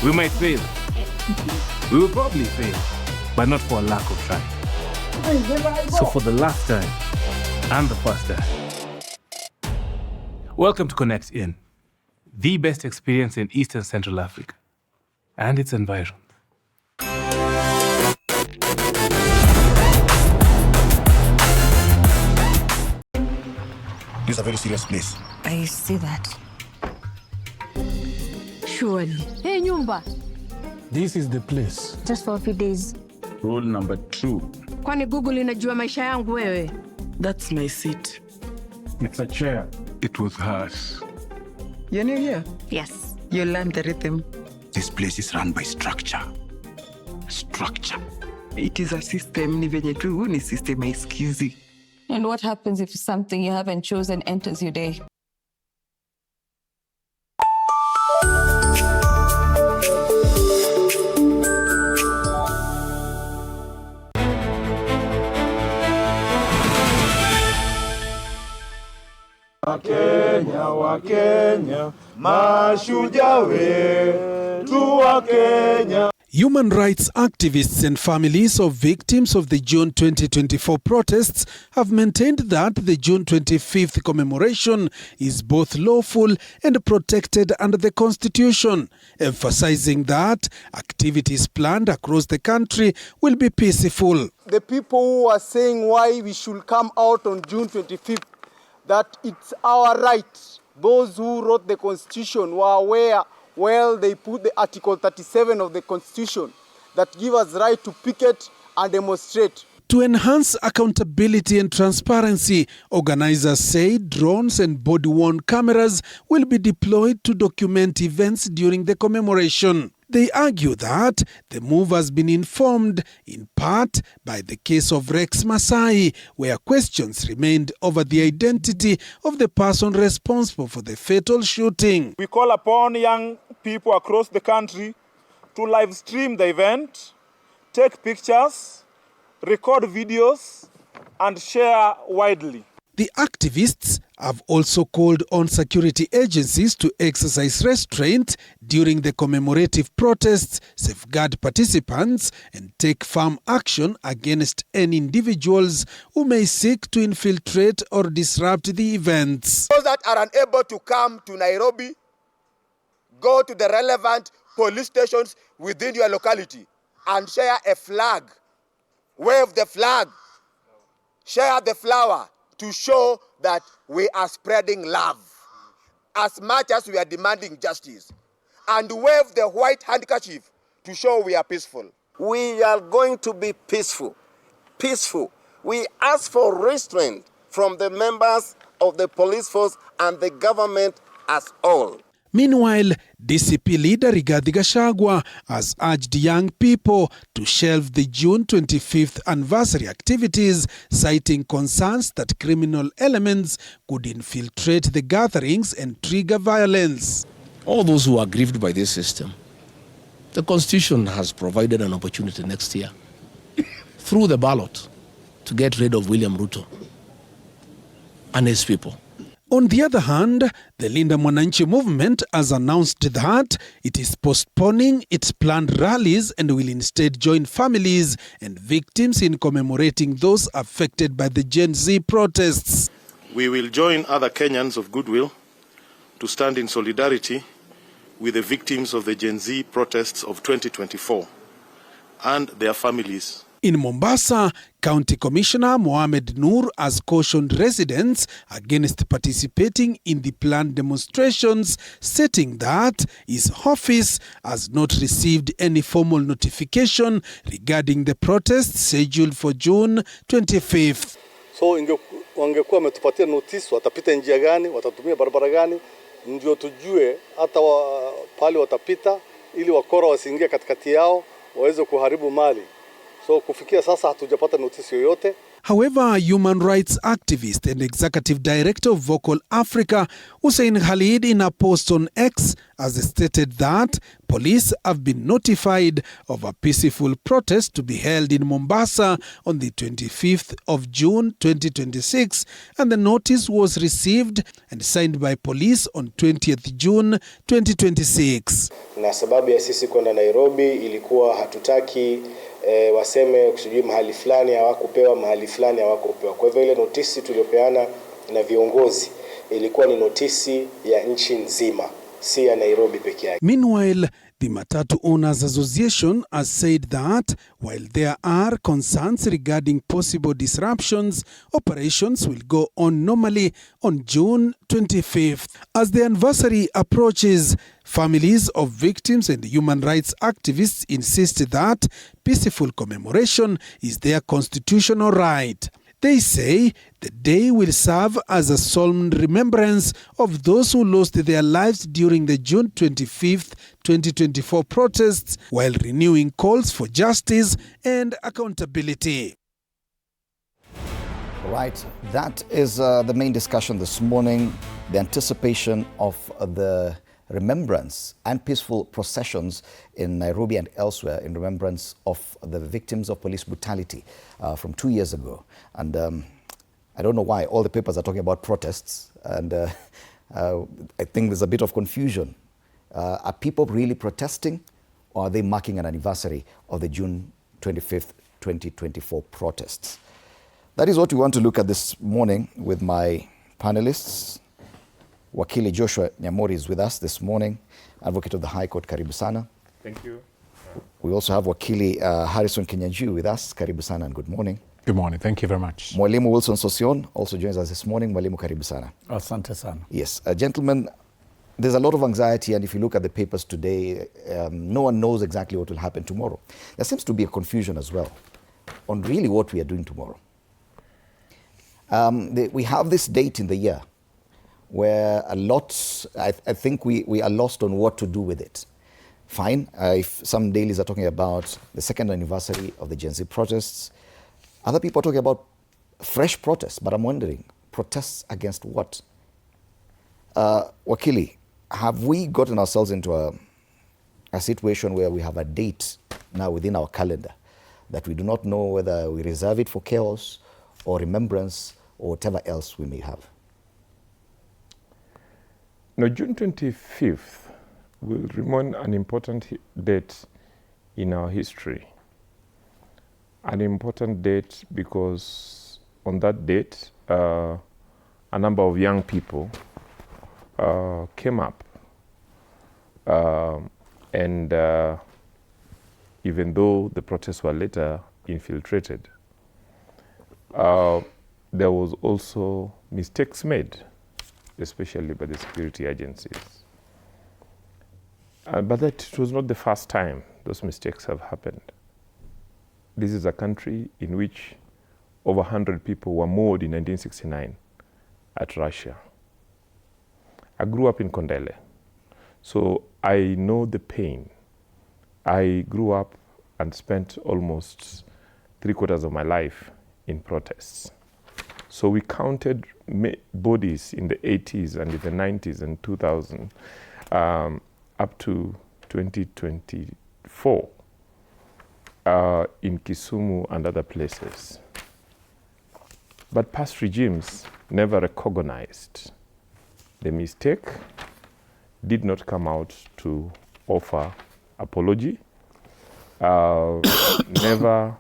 We might fail. We will probably fail, but not for a lack of trying. So for the last time, and the first time, welcome to Connect In, the best experience in Eastern Central Africa and its environment. This is a very serious place. I see that. Surely. Hey, Nyumba. This is the place. Just for a few days. Rule number 2. Kwani Google inajua maisha yangu wewe? That's my seat. It's a chair. It was hers. You're new here? Yes. You learned the rhythm. This place is run by structure. Structure. It is a system. Ni venye tu ni system haisikizi. And what happens if something you haven't chosen enters your day? Wakenya, mashujaa wetu wa Kenya. Human rights activists and families of victims of the June 2024 protests have maintained that the June 25th commemoration is both lawful and protected under the Constitution, emphasizing that activities planned across the country will be peaceful. The people who are saying why we should come out on June 25th, that it's our right. Those who wrote the Constitution were aware. Well, they put the Article 37 of the Constitution that give us right to picket and demonstrate. To enhance accountability and transparency, organizers say drones and body-worn cameras will be deployed to document events during the commemoration. They argue that the move has been informed in part by the case of Rex Masai, where questions remained over the identity of the person responsible for the fatal shooting. We call upon young people across the country to live stream the event, take pictures, record videos, and share widely. The activists have also called on security agencies to exercise restraint during the commemorative protests, safeguard participants, and take firm action against any individuals who may seek to infiltrate or disrupt the events. Those that are unable to come to Nairobi, go to the relevant police stations within your locality and share a flag. Wave the flag. Share the flower to show that we are spreading love as much as we are demanding justice. And wave the white handkerchief to show we are peaceful. We are going to be peaceful. Peaceful. We ask for restraint from the members of the police force and the government as all. Meanwhile, DCP leader Rigathi Gachagua has urged young people to shelve the June 25th anniversary activities, citing concerns that criminal elements could infiltrate the gatherings and trigger violence. All those who are aggrieved by this system, the Constitution has provided an opportunity next year through the ballot to get rid of William Ruto and his people. On the other hand, the Linda Mwananchi movement has announced that it is postponing its planned rallies and will instead join families and victims in commemorating those affected by the Gen Z protests. We will join other Kenyans of goodwill to stand in solidarity with the victims of the Gen Z protests of 2024 and their families. In Mombasa, County Commissioner Mohamed Noor has cautioned residents against participating in the planned demonstrations, stating that his office has not received any formal notification regarding the protests scheduled for June 25th. So wangekuwa wametupatia notice, watapita njia gani, watatumia barabara gani, ndio tujue hata pale watapita, ili wakora wasiingie katikati yao waweze kuharibu mali. So kufikia sasa hatujapata notisi yoyote. However, human rights activist and executive director of Vocal Africa, Hussein Khalid, in a post on X, has stated that police have been notified of a peaceful protest to be held in Mombasa on the 25th of June 2026, and the notice was received and signed by police on 20th June 2026. Na sababu ya sisi kwenda Nairobi ilikuwa hatutaki waseme kusijui mahali fulani hawakupewa, mahali fulani hawakupewa. Kwa hivyo ile notisi tuliopeana na viongozi ilikuwa ni notisi ya nchi nzima, si ya Nairobi peke yake. Meanwhile, the Matatu Owners Association has said that while there are concerns regarding possible disruptions, operations will go on normally on June 25th. As the anniversary approaches, families of victims and human rights activists insist that peaceful commemoration is their constitutional right. They say the day will serve as a solemn remembrance of those who lost their lives during the June 25th, 2024 protests, while renewing calls for justice and accountability. Right, that is the main discussion this morning, the anticipation of the remembrance and peaceful processions in Nairobi and elsewhere in remembrance of the victims of police brutality from 2 years ago. And I don't know why all the papers are talking about protests, and I think there's a bit of confusion. Are people really protesting, or are they marking an anniversary of the June 25th, 2024 protests? That is what we want to look at this morning with my panelists. Wakili Joshua Nyamori is with us this morning, advocate of the High Court. Karibu sana. Thank you. We also have Wakili Harrison Kinyanjui with us. Karibu sana and good morning. Good morning. Thank you very much. Mwalimu Wilson Sosion also joins us this morning. Mwalimu, karibu sana. Asante sana. Yes, gentlemen, there's a lot of anxiety, and if you look at the papers today, no one knows exactly what will happen tomorrow. There seems to be a confusion as well on really what we are doing tomorrow. We have this date in the year where a lot, I think we are lost on what to do with it. Fine, if some dailies are talking about the second anniversary of the Gen Z protests, other people are talking about fresh protests, but I'm wondering, protests against what? Wakili, have we gotten ourselves into a situation where we have a date now within our calendar that we do not know whether we reserve it for chaos or remembrance or whatever else we may have? Now, June 25th will remain an important date in our history. An important date because on that date, a number of young people came up. And even though the protests were later infiltrated, there was also mistakes made, especially by the security agencies. But that it was not the first time those mistakes have happened. This is a country in which over 100 people were murdered in 1969 at Russia. I grew up in Kondele, so I know the pain. I grew up and spent almost 3/4 of my life in protests. So we counted bodies in the 80s and in the 90s and 2000 up to 2024 in Kisumu and other places. But past regimes never recognized the mistake, did not come out to offer apology, never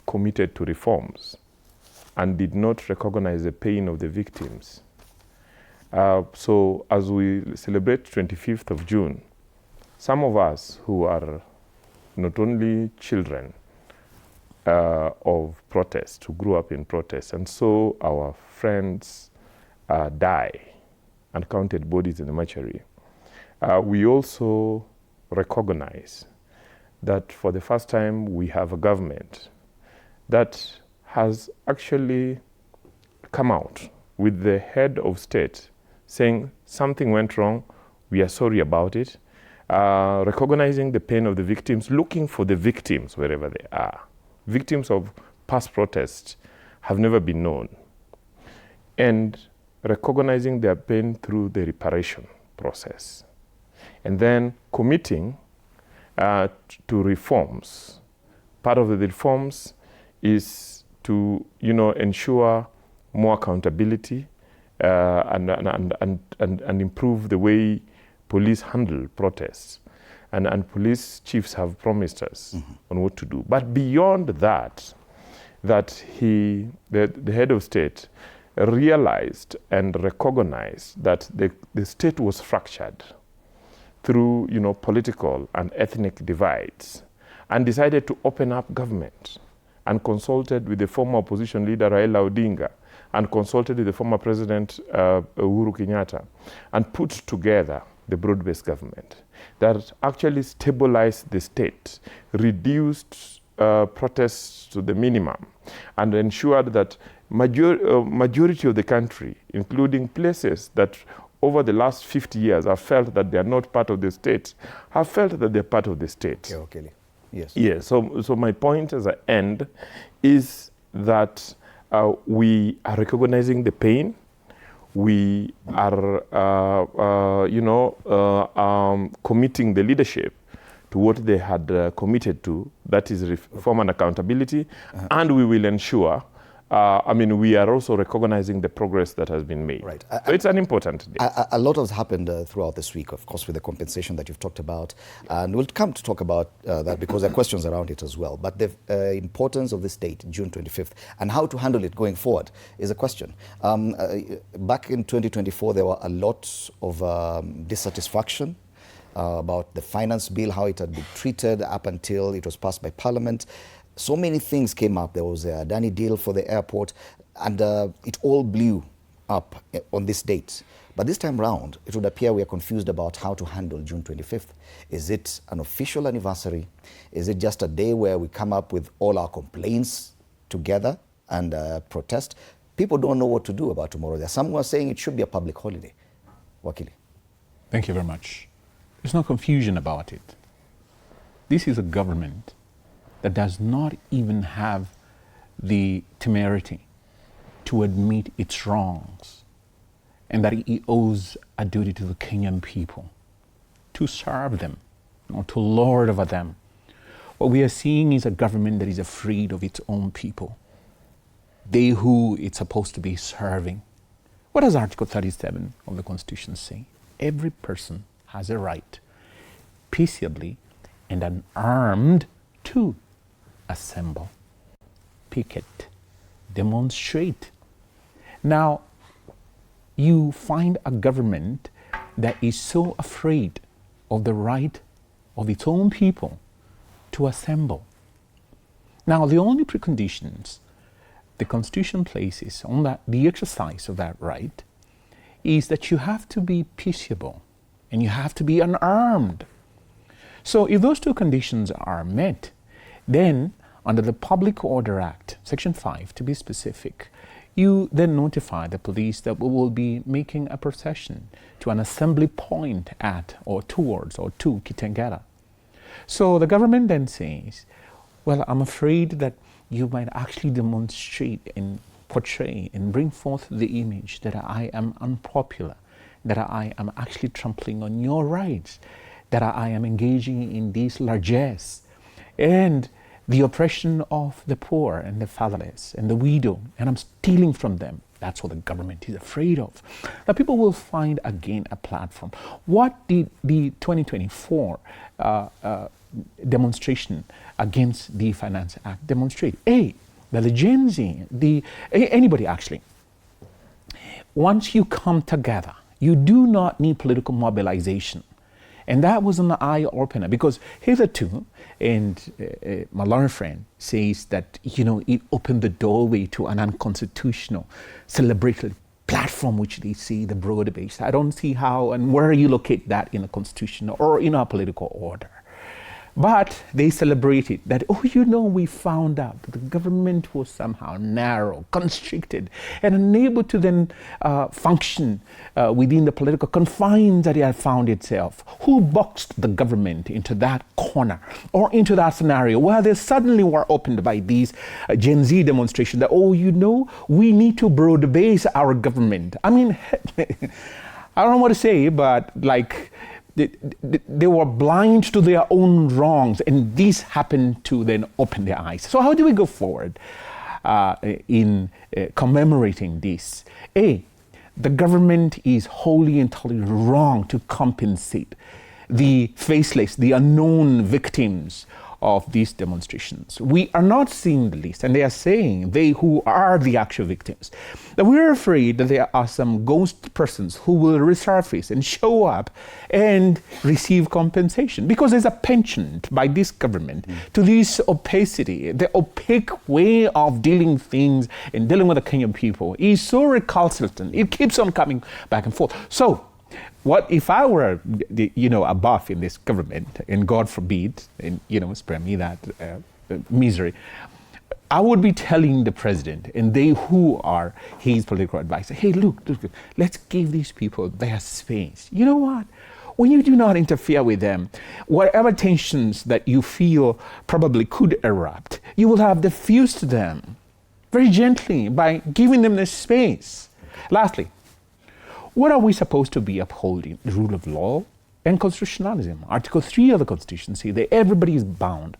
committed to reforms, and did not recognize the pain of the victims. So as we celebrate 25th of June, some of us who are not only children of protest, who grew up in protest, and saw our friends die and counted bodies in the mortuary, we also recognize that for the first time we have a government that has actually come out with the head of state saying something went wrong, we are sorry about it, recognizing the pain of the victims, looking for the victims wherever they are. Victims of past protests have never been known, and recognizing their pain through the reparation process, and then committing to reforms. Part of the reforms is to, ensure more accountability and improve the way police handle protests. And police chiefs have promised us on what to do. But beyond that, the head of state realized and recognized that the state was fractured through, political and ethnic divides, and decided to open up government, and consulted with the former opposition leader Raila Odinga, and consulted with the former president Uhuru Kenyatta, and put together the broad-based government that actually stabilized the state, reduced protests to the minimum, and ensured that majority of the country, including places that over the last 50 years have felt that they are not part of the state, have felt that they're part of the state. Okay. Yes. Yes. So my point as an end is that we are recognizing the pain. We are, committing the leadership to what they had committed to, that is reform and accountability, and we will ensure. We are also recognizing the progress that has been made. Right. So it's an important day. A lot has happened throughout this week, of course, with the compensation that you've talked about. And we'll come to talk about that because there are questions around it as well. But the importance of this date, June 25th, and how to handle it going forward is a question. Back in 2024, there were a lot of dissatisfaction about the finance bill, how it had been treated up until it was passed by Parliament. So many things came up. There was a Adani deal for the airport, and it all blew up on this date. But this time round, it would appear we are confused about how to handle June 25th. Is it an official anniversary? Is it just a day where we come up with all our complaints together and protest? People don't know what to do about tomorrow. There are some who are saying it should be a public holiday. Wakili. Thank you very much. There's no confusion about it. This is a government that does not even have the temerity to admit its wrongs, and that it owes a duty to the Kenyan people to serve them, not to lord over them. What we are seeing is a government that is afraid of its own people, they who it's supposed to be serving. What does Article 37 of the Constitution say? Every person has a right, peaceably and unarmed, to assemble, picket, demonstrate. Now, you find a government that is so afraid of the right of its own people to assemble. Now, the only preconditions the Constitution places on that, the exercise of that right, is that you have to be peaceable and you have to be unarmed. So if those two conditions are met, then under the Public Order Act, Section 5 to be specific, you then notify the police that we will be making a procession to an assembly point at or towards or to Kitengela. So the government then says, well, I'm afraid that you might actually demonstrate and portray and bring forth the image that I am unpopular, that I am actually trampling on your rights, that I am engaging in these largesse and the oppression of the poor and the fatherless and the widow, and I'm stealing from them. That's what the government is afraid of. Now, people will find again a platform. What did the 2024 demonstration against the Finance Act demonstrate? That the Gen Z, anybody actually, once you come together, you do not need political mobilization. And that was an eye-opener because hitherto, and my learned friend says that, it opened the doorway to an unconstitutional celebratory platform which they see the broad base. I don't see how and where you locate that in a constitution or in our political order. But they celebrated that, oh, you know, we found out that the government was somehow narrow, constricted, and unable to then function within the political confines that it had found itself. Who boxed the government into that corner or into that scenario where they suddenly were opened by these Gen Z demonstrations that, oh, you know, we need to broad base our government. I mean, I don't know what to say, but like, they were blind to their own wrongs, and this happened to then open their eyes. So how do we go forward in commemorating this? A, the government is wholly and totally wrong to compensate the faceless, the unknown victims of these demonstrations. We are not seeing the list, and they are saying, they who are the actual victims, that we're afraid that there are some ghost persons who will resurface and show up and receive compensation, because there's a penchant by this government to this opacity. The opaque way of dealing things and dealing with the Kenyan people is so recalcitrant. It keeps on coming back and forth. So what if I were, a buff in this government, and God forbid, and, spare me that misery, I would be telling the president and they who are his political advisor, hey, look, let's give these people their space. You know what? When you do not interfere with them, whatever tensions that you feel probably could erupt, you will have diffused them very gently by giving them the space. Lastly, what are we supposed to be upholding? The rule of law and constitutionalism. Article 3 of the Constitution says that everybody is bound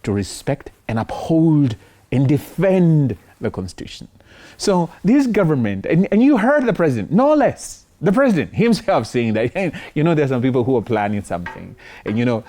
to respect and uphold and defend the Constitution. So this government, and you heard the president, no less, the president himself saying that, there's some people who are planning something, and, to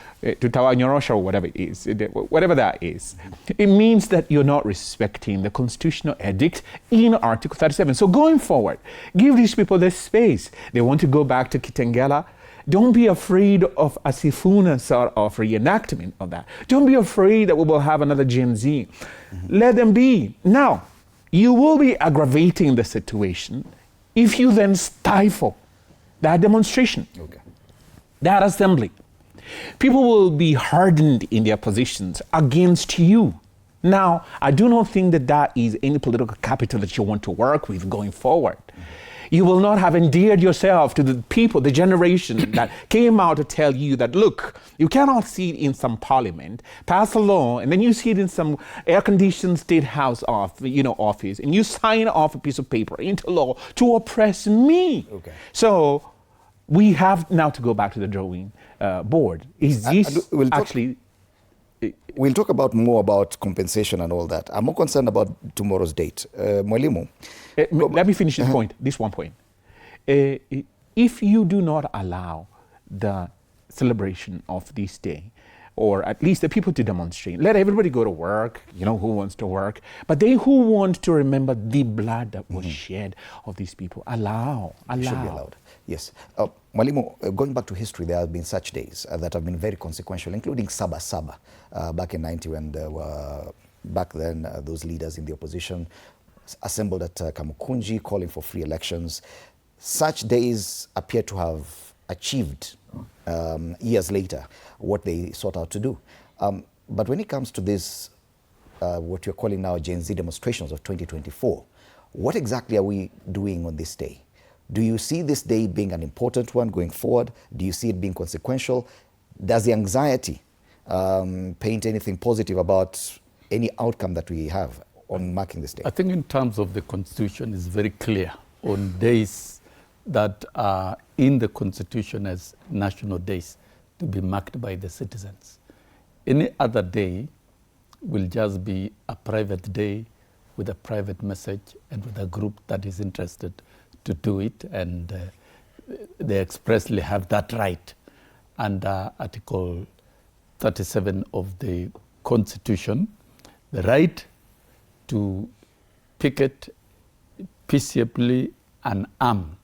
Tawanyorosha or whatever it is, whatever that is, it means that you're not respecting the constitutional edict in Article 37. So going forward, give these people the space. They want to go back to Kitengela. Don't be afraid of a Sifuna sort of reenactment of that. Don't be afraid that we will have another Gen Z. Let them be. Now, you will be aggravating the situation if you then stifle that demonstration, that assembly. People will be hardened in their positions against you. Now, I do not think that that is any political capital that you want to work with going forward. You will not have endeared yourself to the people, the generation that came out to tell you that, look, you cannot sit in some parliament, pass a law, and then you sit in some air-conditioned state house office, and you sign off a piece of paper into law to oppress me. So we have now to go back to the drawing board. Is this actually... We'll talk more about compensation and all that. I'm more concerned about tomorrow's date. Mwalimu. Let me finish this one point. If you do not allow the celebration of this day, or at least the people to demonstrate, let everybody go to work, who wants to work, but they who want to remember the blood that was shed of these people, allow. It should be allowed. Yes. Mwalimu, going back to history, there have been such days that have been very consequential, including Saba Saba back in 90, when there were, back then, those leaders in the opposition assembled at Kamukunji calling for free elections. Such days appear to have achieved, years later, what they sought out to do. But when it comes to this, what you're calling now Gen Z demonstrations of 2024, what exactly are we doing on this day? Do you see this day being an important one going forward? Do you see it being consequential? Does the anxiety paint anything positive about any outcome that we have on marking this day? I think in terms of the Constitution, it's very clear on days that are in the Constitution as national days to be marked by the citizens. Any other day will just be a private day with a private message and with a group that is interested to do it, and they expressly have that right under Article 37 of the Constitution, the right to picket peaceably unarmed.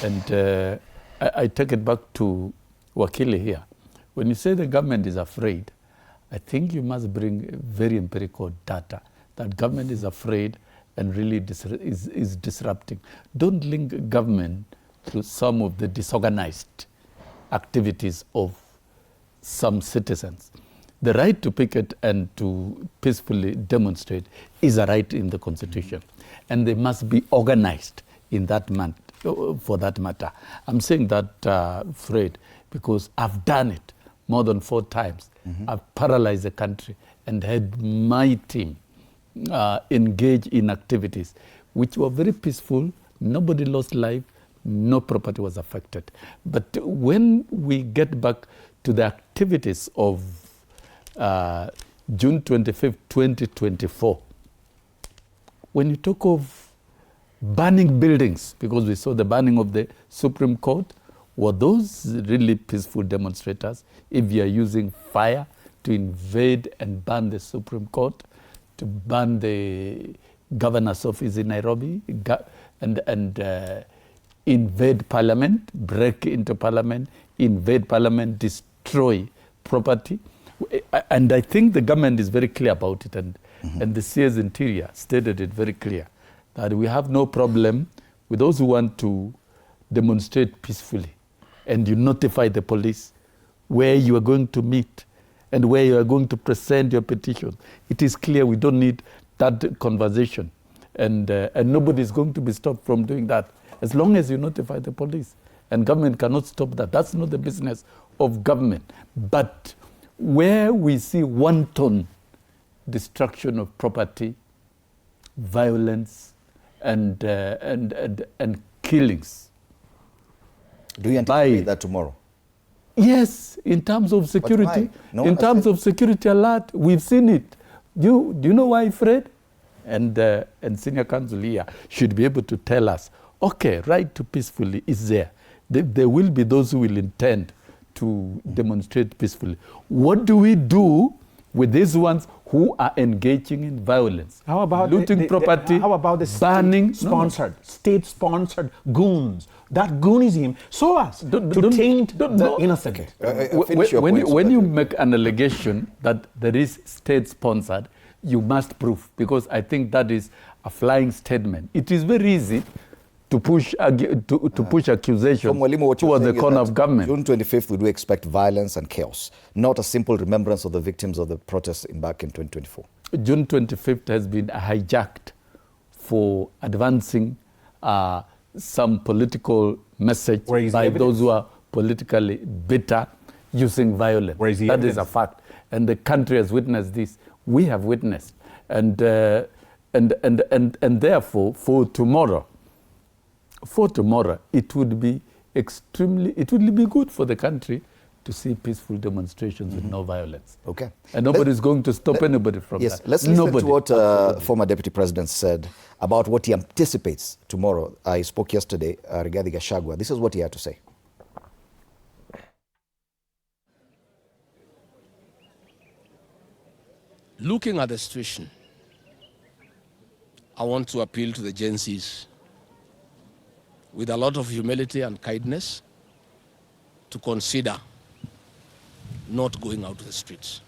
And I take it back to Wakili here. When you say the government is afraid, I think you must bring very empirical data that government is afraid and really is disrupting. Don't link government to some of the disorganized activities of some citizens. The right to picket and to peacefully demonstrate is a right in the Constitution, and they must be organized in that for that matter. I'm saying that, Fred, because I've done it more than 4 times. I've paralyzed the country and had my team engage in activities which were very peaceful. Nobody lost life, no property was affected. But when we get back to the activities of June 25th, 2024, when you talk of burning buildings, because we saw the burning of the Supreme Court, were those really peaceful demonstrators? If you are using fire to invade and burn the Supreme Court, to burn the governor's office in Nairobi, and invade parliament, break into parliament, invade parliament, destroy property. And I think the government is very clear about it, and the CS Interior stated it very clear, that we have no problem with those who want to demonstrate peacefully, and you notify the police where you are going to meet and where you are going to present your petition. It is clear we don't need that conversation, and nobody is going to be stopped from doing that as long as you notify the police. And government cannot stop that. That's not the business of government. But where we see wanton destruction of property, violence, and killings. Do you anticipate that tomorrow? Yes, in terms of security. No, in terms of security alert, we've seen it. Do you know why, Fred? And Senior Counsel here should be able to tell us, okay, right to peacefully is there. There will be those who will intend to demonstrate peacefully. What do we do with these ones who are engaging in violence? How about looting property? How about the banning state-sponsored goons? That goonism, so as to taint the innocent. When you make an allegation that there is state-sponsored, you must prove, because I think that is a flying statement. It is very easy to push accusations toward the corner of government. June 25th, we do expect violence and chaos, not a simple remembrance of the victims of the protests back in 2024. June 25th has been hijacked for advancing some political message by those who are politically bitter, using violence. That is a fact. And the country has witnessed this. We have witnessed. And therefore, for tomorrow, it would be good for the country to see peaceful demonstrations with no violence. Okay. And nobody is going to stop anybody from that. Yes, let's listen to what former Deputy President said about what he anticipates tomorrow. I spoke yesterday, Rigathi Gachagua. This is what he had to say. Looking at the situation, I want to appeal to the Gen Zs with a lot of humility and kindness to consider not going out to the streets.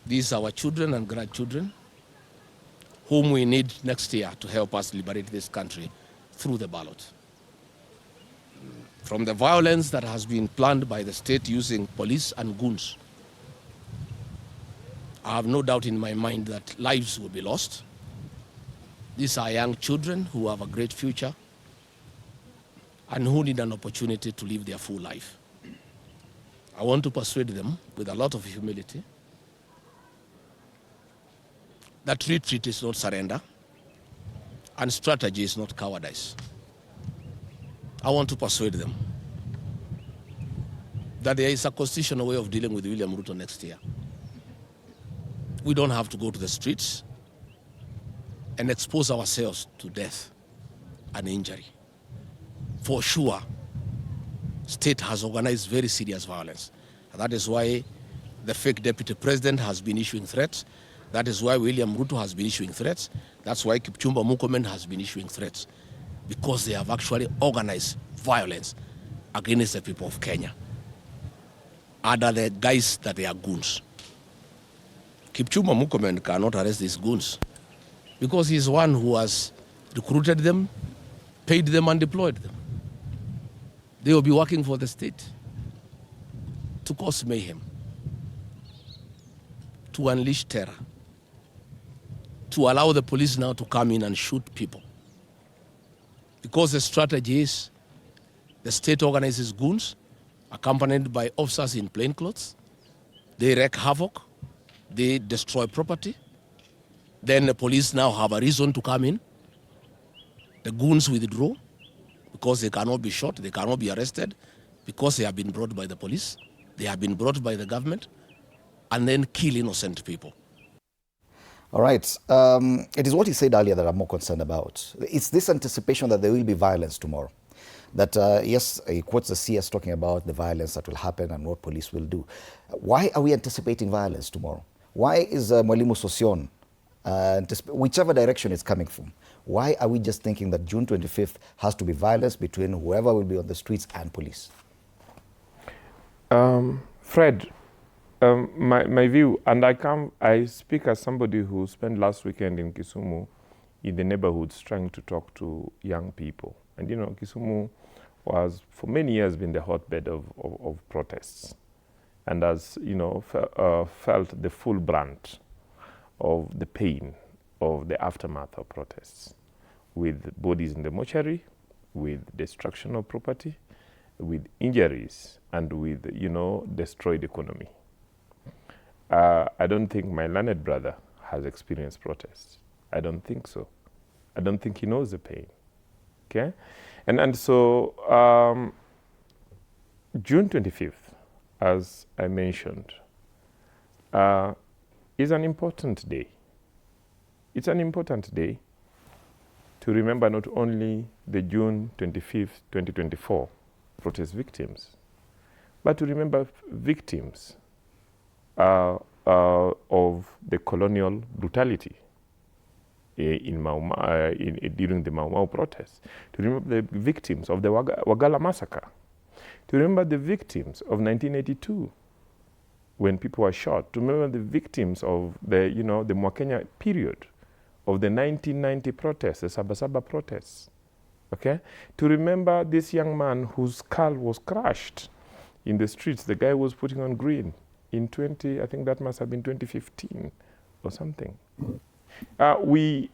These are our children and grandchildren whom we need next year to help us liberate this country through the ballot. From the violence that has been planned by the state using police and goons, I have no doubt in my mind that lives will be lost. These are young children who have a great future and who need an opportunity to live their full life. I want to persuade them with a lot of humility that retreat is not surrender and strategy is not cowardice. I want to persuade them that there is a constitutional way of dealing with William Ruto next year. We don't have to go to the streets and expose ourselves to death and injury. For sure, state has organized very serious violence. And that is why the fake deputy president has been issuing threats. That is why William Ruto has been issuing threats. That's why Kipchumba Murkomen has been issuing threats. Because they have actually organized violence against the people of Kenya. Under the guise that they are goons. Kipchumba Murkomen cannot arrest these goons because he's one who has recruited them, paid them, and deployed them. They will be working for the state. to cause mayhem, to unleash terror, to allow the police now to come in and shoot people. Because the strategy is the state organizes goons accompanied by officers in plainclothes. They wreak havoc, they destroy property. Then the police now have a reason to come in. The goons withdraw because they cannot be shot, they cannot be arrested because they have been brought by the police, they have been brought by the government, and then kill innocent people. All right. It is what he said earlier that I'm more concerned about. It's this anticipation that there will be violence tomorrow. That, yes, he quotes the CS talking about the violence that will happen and what police will do. Why are we anticipating violence tomorrow? Why is Mwalimu Sosion, whichever direction it's coming from, why are we just thinking that June 25th has to be violence between whoever will be on the streets and police? Fred, my view, and I speak as somebody who spent last weekend in Kisumu in the neighborhoods trying to talk to young people. And you know, Kisumu was for many years been the hotbed of protests, and has, you know, felt the full brunt of the pain of the aftermath of protests, with bodies in the mortuary, with destruction of property, with injuries, and with, you know, destroyed economy. I don't think my learned brother has experienced protests. I don't think so. I don't think he knows the pain. Okay? And so June 25th, as I mentioned, is an important day. It's an important day to remember not only the June 25th, 2024 protest victims, but to remember victims of the colonial brutality during the Mau Mau protests, to remember the victims of the Wagala massacre, to remember the victims of 1982 when people were shot, to remember the victims of the, you know, the Mwakenya period, of the 1990 protests, the Sabasaba protests, okay? To remember this young man whose skull was crushed in the streets. The guy was putting on green in I think that must have been 2015 or something. It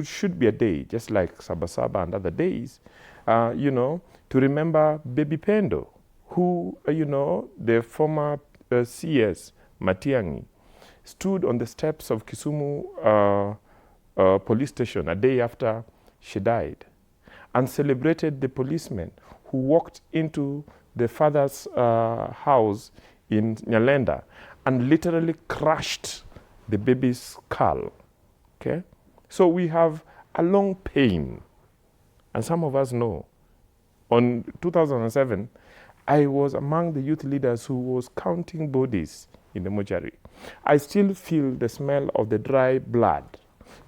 should be a day, just like Sabasaba and other days, you know, to remember Baby Pendo, who, you know, the former CS, Matiang'i, stood on the steps of Kisumu police station a day after she died and celebrated the policeman who walked into the father's house in Nyalenda and literally crushed the baby's skull, okay? So we have a long pain, and some of us know. On 2007, I was among the youth leaders who was counting bodies in the mortuary. I still feel the smell of the dry blood.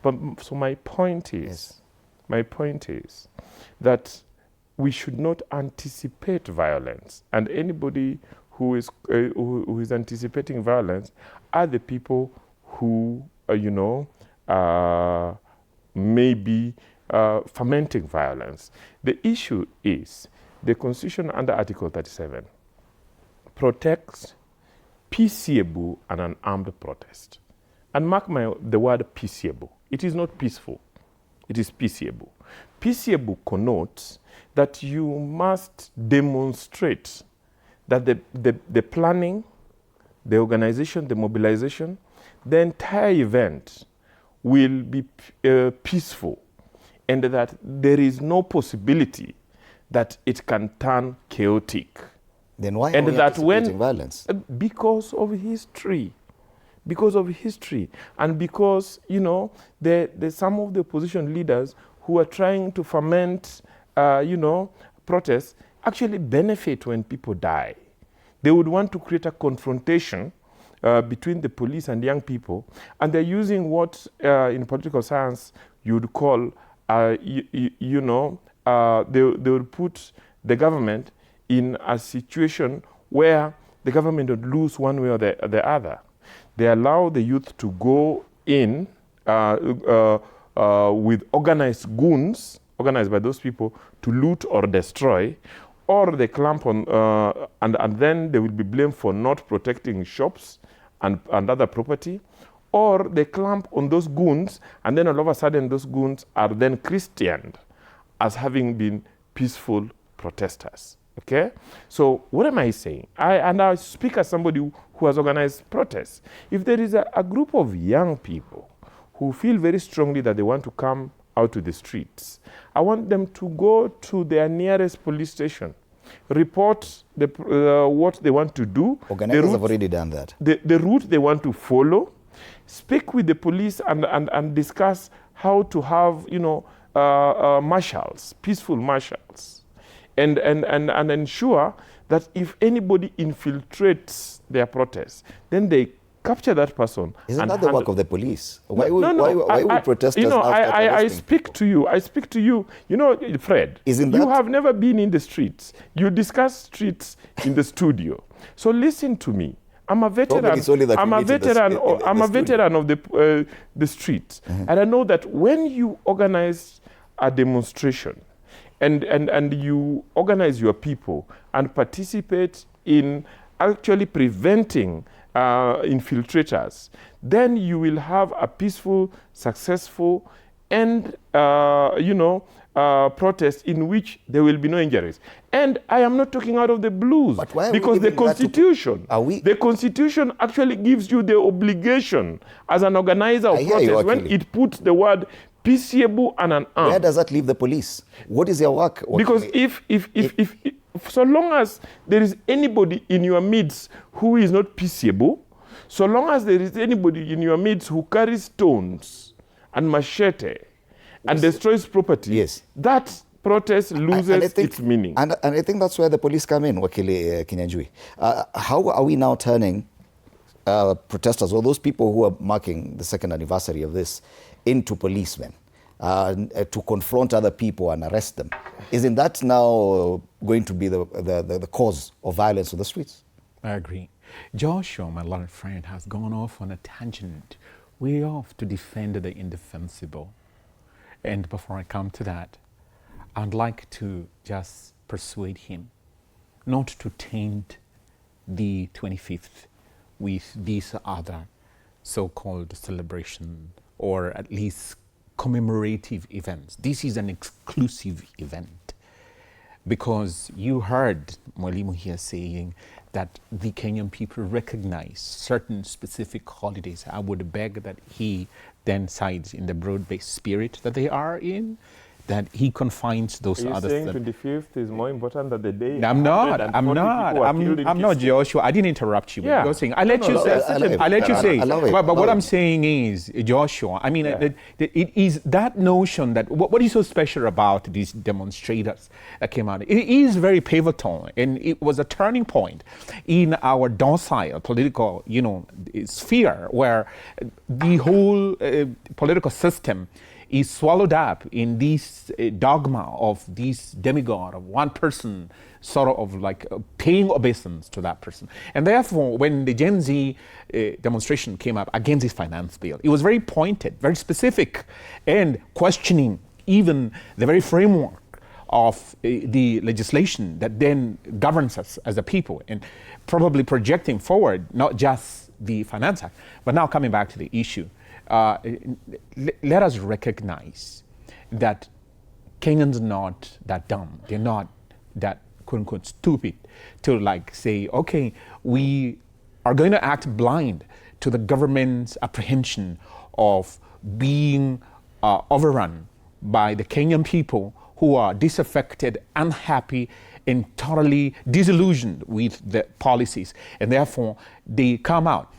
But so my point is that we should not anticipate violence, and anybody who is anticipating violence are the people who, you know, may be fomenting violence. The issue is the Constitution under Article 37 protects peaceable and an armed protest. And mark the word peaceable. It is not peaceful. It is peaceable. Peaceable connotes that you must demonstrate that the planning, the organization, the mobilization, the entire event will be peaceful, and that there is no possibility that it can turn chaotic. Then why are we anticipating violence? Because of history. Because of history. And because, you know, some of the opposition leaders who are trying to foment, you know, protests actually benefit when people die. They would want to create a confrontation between the police and young people, and they're using what in political science you would call, you know, they would put the government in a situation where the government would lose one way or the other. They allow the youth to go in with organized goons, organized by those people, to loot or destroy, or they clamp on, and then they will be blamed for not protecting shops and other property, or they clamp on those goons, and then all of a sudden those goons are then Christianed as having been peaceful protesters. Okay? So what am I saying? I speak as somebody who has organized protests. If there is a group of young people who feel very strongly that they want to come out to the streets, I want them to go to their nearest police station, report what they want to do. Organizers have already done that. The route they want to follow, speak with the police and discuss how to have, marshals, peaceful marshals, and ensure that if anybody infiltrates their protests, then they capture that person. Isn't that the work of the police? Why would protesters I speak to you. Fred, you have never been in the streets. You discuss streets in the studio. So listen to me. I'm a veteran. I'm a veteran of the streets, and I know that when you organize a demonstration, and you organize your people and participate in actually preventing infiltrators, then you will have a peaceful, successful, and protest in which there will be no injuries. And I am not talking out of the blues, because the Constitution actually gives you the obligation as an organizer of protest when it puts the word peaceable and unarmed. Where does that leave the police? What is their work? Because if so long as there is anybody in your midst who is not peaceable, so long as there is anybody in your midst who carries stones and machete and destroys property, that protest loses its meaning. And I think that's where the police come in, Wakili Kinyanjui. How are we now turning protesters, or those people who are marking the second anniversary of this, into policemen to confront other people and arrest them? Isn't that now going to be the cause of violence on the streets? I agree. Joshua, my learned friend, has gone off on a tangent, way off to defend the indefensible. And before I come to that, I'd like to just persuade him not to taint the 25th with these other so-called celebration or at least commemorative events. This is an exclusive event, because you heard Mwalimu here saying that the Kenyan people recognize certain specific holidays. I would beg that he then sides in the broad-based spirit that they are in, that he confines those other things. Are you saying 25th is more important than the day? I'm not, Joshua. I didn't interrupt you. Yeah. You're saying, I'll let you say. But what I'm saying is, Joshua, I mean, it is that notion that, what is so special about these demonstrators that came out? It is very pivotal, and it was a turning point in our docile political, sphere, where the whole political system is swallowed up in this dogma of this demigod of one person, sort of like paying obeisance to that person. And therefore, when the Gen Z demonstration came up against this finance bill, it was very pointed, very specific, and questioning even the very framework of the legislation that then governs us as a people, and probably projecting forward not just the Finance Act, but now coming back to the issue. Let us recognize that Kenyans are not that dumb. They're not that quote unquote stupid to say, okay, we are going to act blind to the government's apprehension of being overrun by the Kenyan people who are disaffected, unhappy, and totally disillusioned with the policies, and therefore they come out.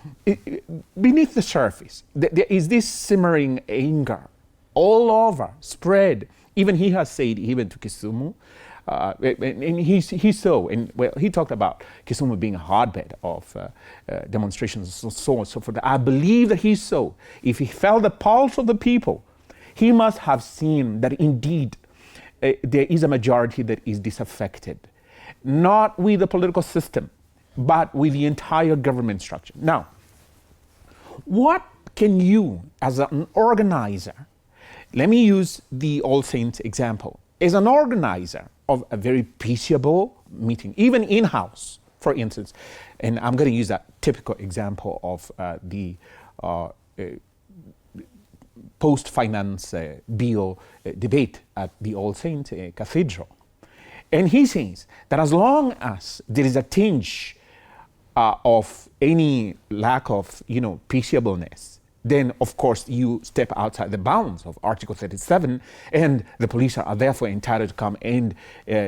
Beneath the surface, there is this simmering anger all over, spread. Even he has said he went to Kisumu, and he saw, and he talked about Kisumu being a hotbed of demonstrations and so on and so forth. I believe that he saw, if he felt the pulse of the people, he must have seen that indeed there is a majority that is disaffected, not with the political system, but with the entire government structure. Now, what can you, as an organizer, let me use the All Saints example, as an organizer of a very peaceable meeting, even in-house, for instance. And I'm going to use that typical example of the post-finance bill debate at the All Saints Cathedral. And he says that as long as there is a tinge of any lack of, peaceableness, then of course you step outside the bounds of Article 37, and the police are therefore entitled to come and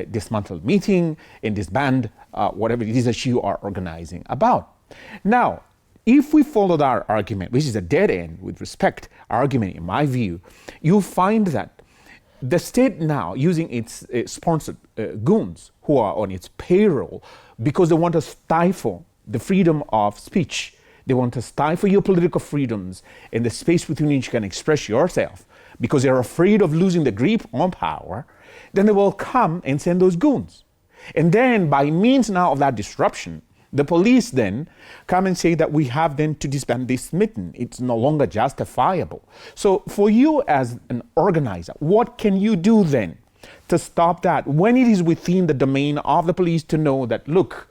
dismantle the meeting and disband whatever it is that you are organizing about. Now, if we followed our argument, which is a dead end with respect argument in my view, you find that the state now, using its sponsored goons who are on its payroll because they want to stifle the freedom of speech, they want to stifle your political freedoms and the space within which you can express yourself because they're afraid of losing the grip on power, then they will come and send those goons. And then by means now of that disruption, the police then come and say that we have then to disband this meeting. It's no longer justifiable. So for you as an organizer, what can you do then to stop that when it is within the domain of the police to know that, look,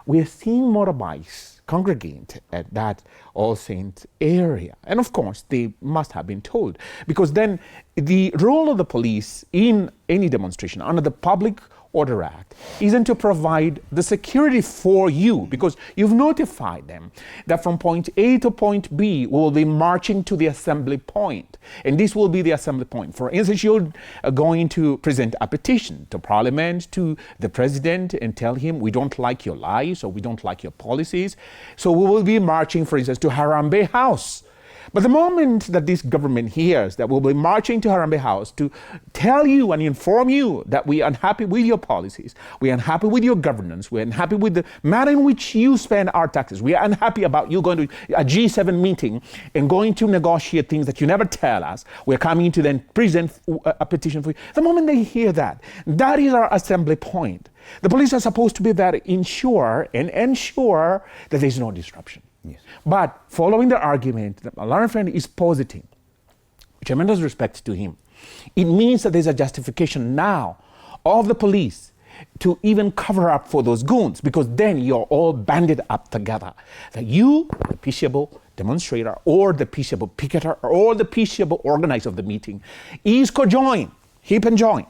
we're seeing motorbikes congregate at that All Saints area. And of course, they must have been told, because then the role of the police in any demonstration under the Public Order Act isn't to provide the security for you, because you've notified them that from point A to point B we will be marching to the assembly point, and this will be the assembly point. For instance, you're going to present a petition to Parliament, to the President, and tell him we don't like your lies or we don't like your policies, so we will be marching, for instance, to Harambee House. But the moment that this government hears that we'll be marching to Harambee House to tell you and inform you that we are unhappy with your policies, we are unhappy with your governance, we're unhappy with the manner in which you spend our taxes, we are unhappy about you going to a G7 meeting and going to negotiate things that you never tell us, we're coming to then present a petition for you. The moment they hear that, that is our assembly point. The police are supposed to be there to ensure that there's no disruption. Yes. But following the argument that my learned friend is positing, tremendous respect to him, it means that there's a justification now of the police to even cover up for those goons, because then you're all banded up together. That you, the peaceable demonstrator, or the peaceable picketer, or the peaceable organizer of the meeting, is conjoined, hip and joined,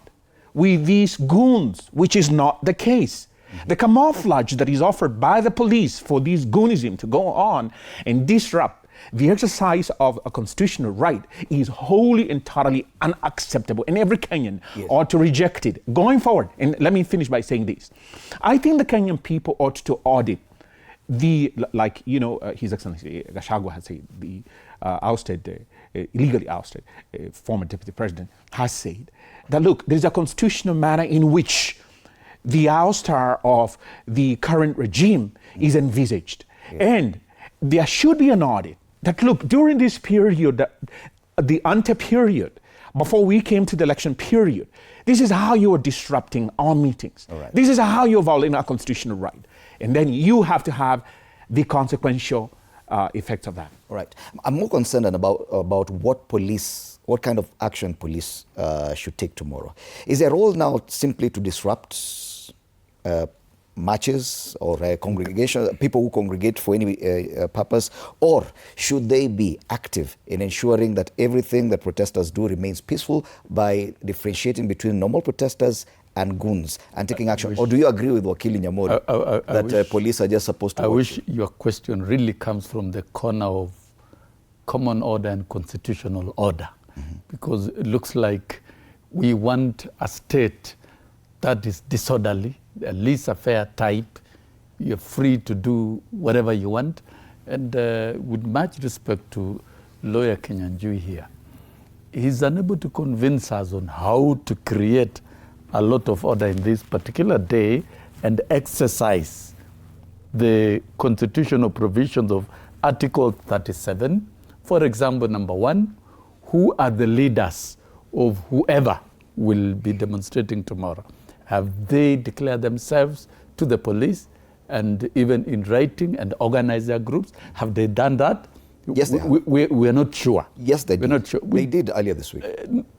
with these goons, which is not the case. The camouflage that is offered by the police for this goonism to go on and disrupt the exercise of a constitutional right is wholly and totally unacceptable, and every Kenyan ought to reject it. Going forward, and let me finish by saying this, I think the Kenyan people ought to audit the, His Excellency Gachagua has said, the illegally ousted former deputy president has said, that look, there's a constitutional manner in which the ouster of the current regime is envisaged. And there should be an audit that, look, during this period, the ante-period, before we came to the election period, this is how you are disrupting our meetings. Right. This is how you're violating our constitutional right. And then you have to have the consequential effects of that. All right. I'm more concerned about what kind of action police should take tomorrow. Is their role now simply to disrupt matches or congregation, people who congregate for any purpose, or should they be active in ensuring that everything that protesters do remains peaceful by differentiating between normal protesters and goons and taking action? Or do you agree with Wakili Nyamori that police are just supposed to... I wish your question really comes from the corner of common order and constitutional order, because it looks like we want a state that is disorderly, a laissez-faire type. You're free to do whatever you want. And with much respect to lawyer Kenyanjui here, he's unable to convince us on how to create a lot of order in this particular day and exercise the constitutional provisions of Article 37. For example, number one, who are the leaders of whoever will be demonstrating tomorrow? Have they declared themselves to the police, and even in writing and organize their groups? Have they done that? Yes, they have. We are not sure. Yes, they did. We're not sure. They did earlier this week.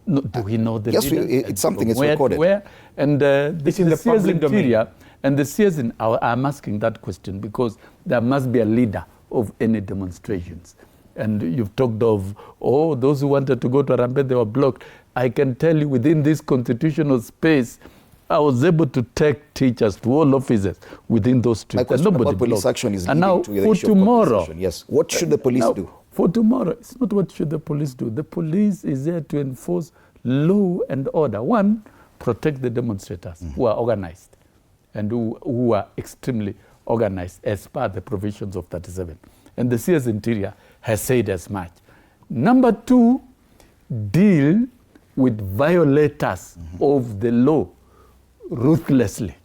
No, do we know the leaders? Yes, it's something, it's recorded. Where? And it's in the public domain. And the CS, I'm asking that question because there must be a leader of any demonstrations. And you've talked of, those who wanted to go to Harambee, they were blocked. I can tell you within this constitutional space, I was able to take teachers to all offices within those streets. My question about police action is leading to the issue of compensation. Yes. What should the police do? For tomorrow, it's not what should the police do. The police is there to enforce law and order. One, protect the demonstrators who are organized and who are extremely organized as per the provisions of 37. And the CS Interior has said as much. Number two, deal with violators of the law ruthlessly.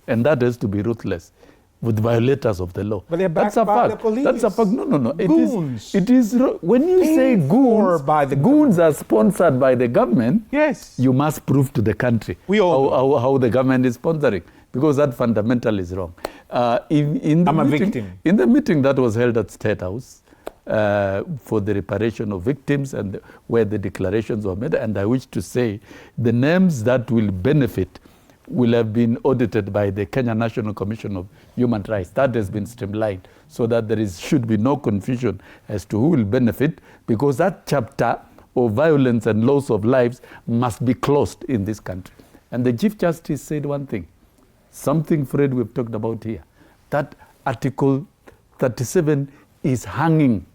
And that has to be ruthless with violators of the law. But they're backed by the police. That's a fact. No. Goons. It is when you say goons, goons are sponsored by the government. Yes. You must prove to the country how the government is sponsoring, because that fundamental is wrong. I'm a victim. In the meeting that was held at State House for the reparation of victims and where the declarations were made, and I wish to say the names that will benefit will have been audited by the Kenya National Commission of Human Rights. That has been streamlined so that there should be no confusion as to who will benefit, because that chapter of violence and loss of lives must be closed in this country. And the Chief Justice said one thing, something, Fred, we've talked about here, that Article 37 is hanging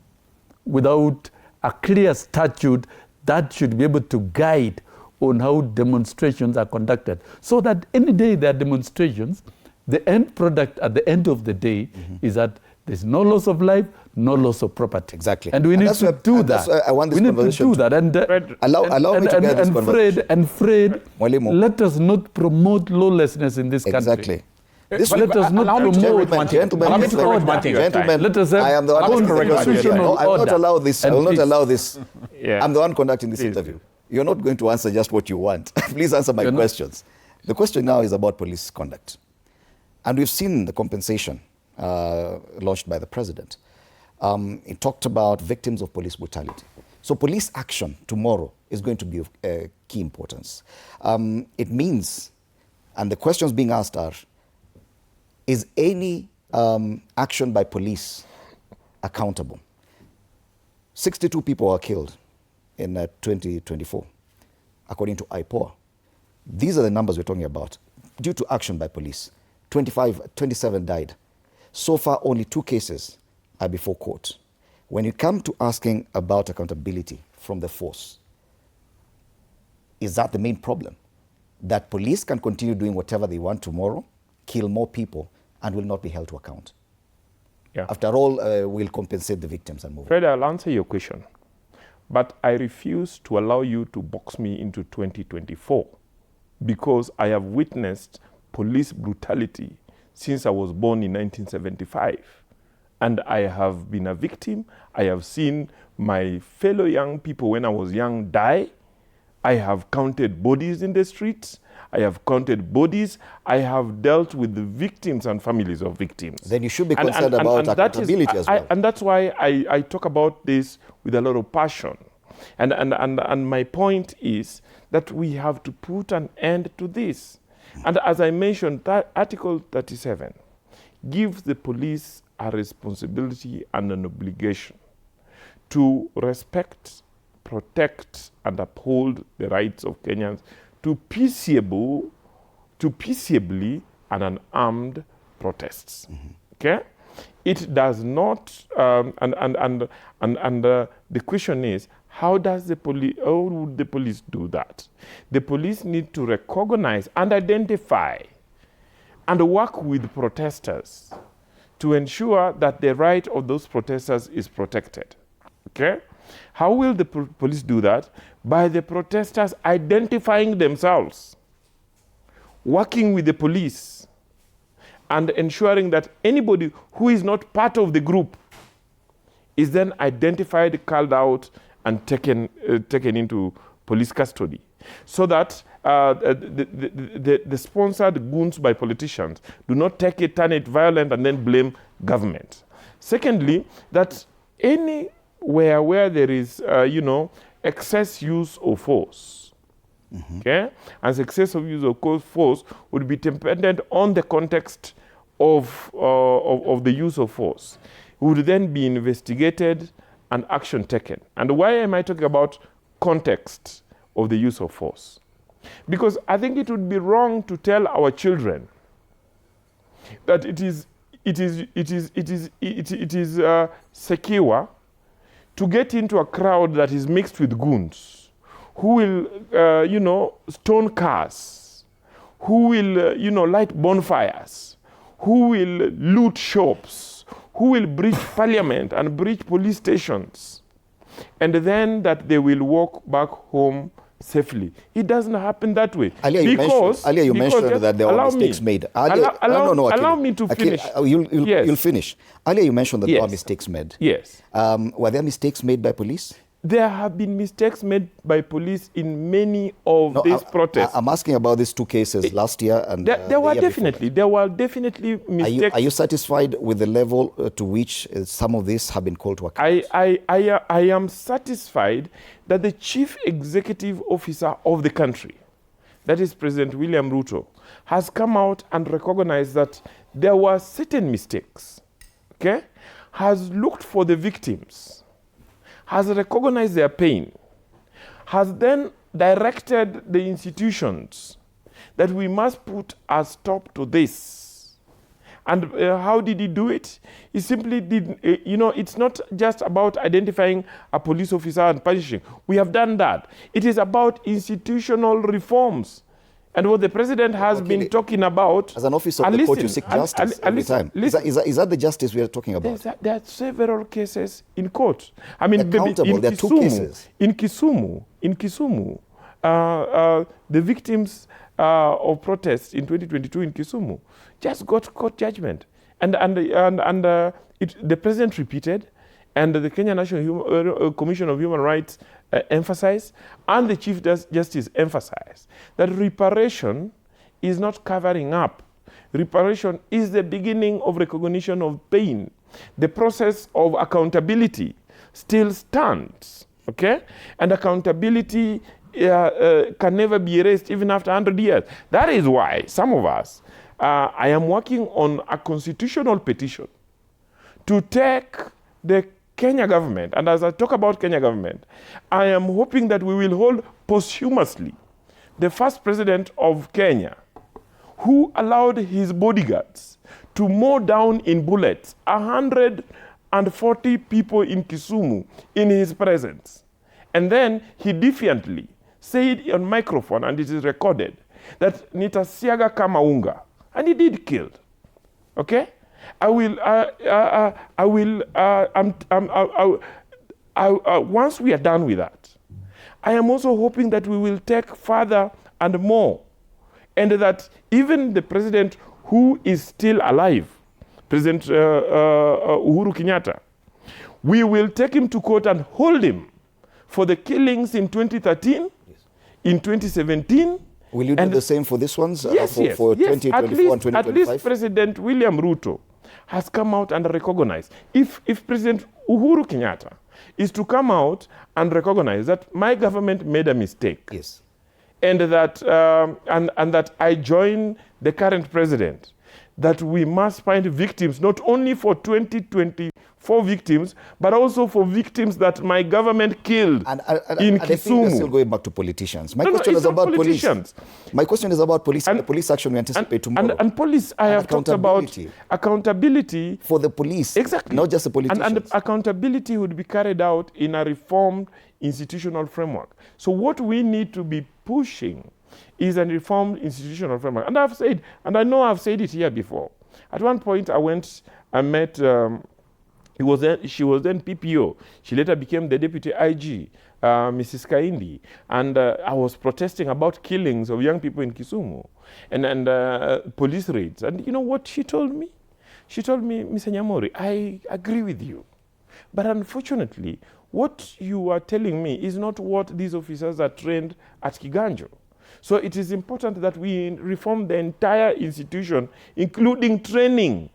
without a clear statute that should be able to guide on how demonstrations are conducted, so that any day there are demonstrations, the end product at the end of the day is that there's no loss of life, no loss of property. Exactly. And we need to do that. I want this conversation to do that. And allow me to get this conversation. Fred, let us not promote lawlessness in this country. Exactly. Let us not promote Gentlemen, let us have I am the one constitutional I will not allow this. I will not allow this. Yeah. I'm the one conducting this interview. You're not going to answer just what you want. Please answer my questions. The question now is about police conduct. And we've seen the compensation launched by the president. He talked about victims of police brutality. So police action tomorrow is going to be of key importance. It means, and the questions being asked are, is any action by police accountable? 62 people were killed in 2024, according to IPOA. These are the numbers we're talking about. Due to action by police, 27 died. So far, only 2 cases are before court. When you come to asking about accountability from the force, is that the main problem? That police can continue doing whatever they want tomorrow, kill more people, and will not be held to account? Yeah. After all, we'll compensate the victims and move on. Fred, I'll answer your question. But I refuse to allow you to box me into 2024 because I have witnessed police brutality since I was born in 1975. And I have been a victim. I have seen my fellow young people when I was young die. I have counted bodies in the streets. I have counted bodies. I have dealt with the victims and families of victims. Then you should be concerned about accountability as well. And that's why I talk about this with a lot of passion. And my point is that we have to put an end to this. And as I mentioned, that Article 37 gives the police a responsibility and an obligation to respect, protect, and uphold the rights of Kenyans to peaceably and unarmed protests. Okay? It does not, the question is, how would the police do that? The police need to recognize and identify and work with protesters to ensure that the right of those protesters is protected. Okay? How will the police do that? By the protesters identifying themselves, working with the police, and ensuring that anybody who is not part of the group is then identified, called out, and taken into police custody, so that the sponsored goons by politicians do not take it, turn it violent, and then blame government. Secondly, that anywhere where there is, excess use of force, Okay? And excessive use of force would be dependent on the context of the use of force. It would then be investigated and action taken. And why am I talking about context of the use of force? Because I think it would be wrong to tell our children that it is secure to get into a crowd that is mixed with goons, who will, stone cars, who will, light bonfires, who will loot shops, who will breach parliament and breach police stations, and then that they will walk back home safely. It doesn't happen that way. Earlier you mentioned that there were mistakes made. Allow me to finish. You'll finish. Earlier you mentioned that there were mistakes made. Yes. Were there mistakes made by police? There have been mistakes made by police in many of these protests. I'm asking about these two cases last year and there were definitely mistakes. Are you satisfied with the level to which some of these have been called to account? I am satisfied that the chief executive officer of the country, that is President William Ruto, has come out and recognized that there were certain mistakes, okay? Has looked for the victims, has recognized their pain, has then directed the institutions that we must put a stop to this. And how did he do it? He simply did, it's not just about identifying a police officer and punishing. We have done that. It is about institutional reforms. And what the president has been talking about... As an officer of the court, you seek justice every time. Is that the justice we are talking about? There are several cases in court. I mean, there are two cases. In Kisumu, the victims of protests in 2022 in Kisumu just got court judgment. And the president repeated, and the Kenya National Commission of Human Rights emphasized, and the Chief Justice emphasized, that reparation is not covering up. Reparation is the beginning of recognition of pain. The process of accountability still stands, okay? And accountability can never be erased even after 100 years. That is why some of us, I am working on a constitutional petition to take the Kenya government, and as I talk about Kenya government, I am hoping that we will hold posthumously the first president of Kenya who allowed his bodyguards to mow down in bullets 140 people in Kisumu in his presence. And then he defiantly said on microphone, and it is recorded, that nitasiaga kamaunga, and he did kill. Okay? Once we are done with that, I am also hoping that we will take further and more, and that even the president who is still alive, President Uhuru Kenyatta, we will take him to court and hold him for the killings in 2013, in 2017. Will you do the same for these ones? Yes, for 2024 and 2025? At least President William Ruto has come out and recognized. If President Uhuru Kenyatta is to come out and recognize that my government made a mistake, yes, and that and that I join the current president, that we must find victims not only for 2024 victims, but also for victims that my government killed in Kisumu. I think we're still going back to politicians. My question is about police. My question is about police and the police action we anticipate tomorrow. And police, I have talked about accountability for the police, exactly, not just the politicians. And accountability would be carried out in a reformed institutional framework. So what we need to be pushing is a reformed institutional framework. And I've said, and I know I've said it here before. At one point I met, she was then PPO. She later became the deputy IG, Mrs. Kaindi. And I was protesting about killings of young people in Kisumu and police raids. And you know what she told me? She told me, Mr. Nyamori, I agree with you. But unfortunately, what you are telling me is not what these officers are trained at Kiganjo. So it is important that we reform the entire institution, including training,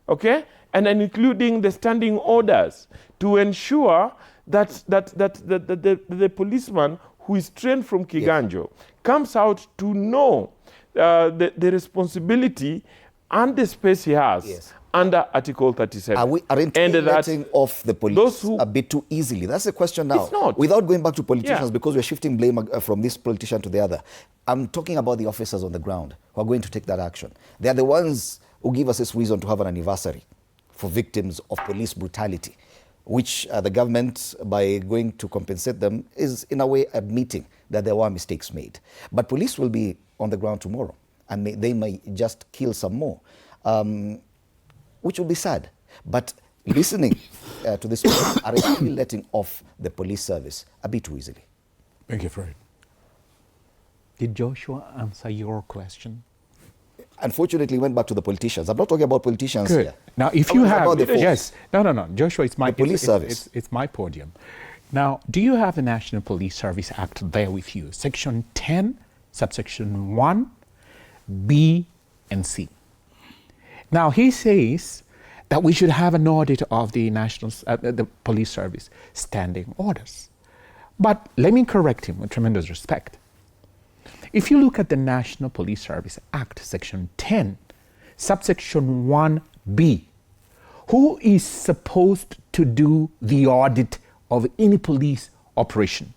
okay? And then including the standing orders to ensure that the policeman who is trained from Kiganjo, comes out to know the responsibility and the space he has under Article 37. Aren't we letting off the police a bit too easily? That's the question now. It's not. Without going back to politicians, because we're shifting blame from this politician to the other. I'm talking about the officers on the ground who are going to take that action. They are the ones who give us this reason to have an anniversary for victims of police brutality, which the government, by going to compensate them, is in a way admitting that there were mistakes made. But police will be on the ground tomorrow, and they may just kill some more, which will be sad. But listening to this, are actually letting off the police service a bit too easily. Thank you, Fred. Did Joshua answer your question? Unfortunately, went back to the politicians. I'm not talking about politicians Good. here. Now, if you have, no, Joshua, it's my police service. It's my podium. Now, do you have the National Police Service Act there with you? Section 10, subsection 1, B, and C. Now, he says that we should have an audit of the the police service standing orders. But let me correct him with tremendous respect. If you look at the National Police Service Act, section 10, subsection 1B, who is supposed to do the audit of any police operation?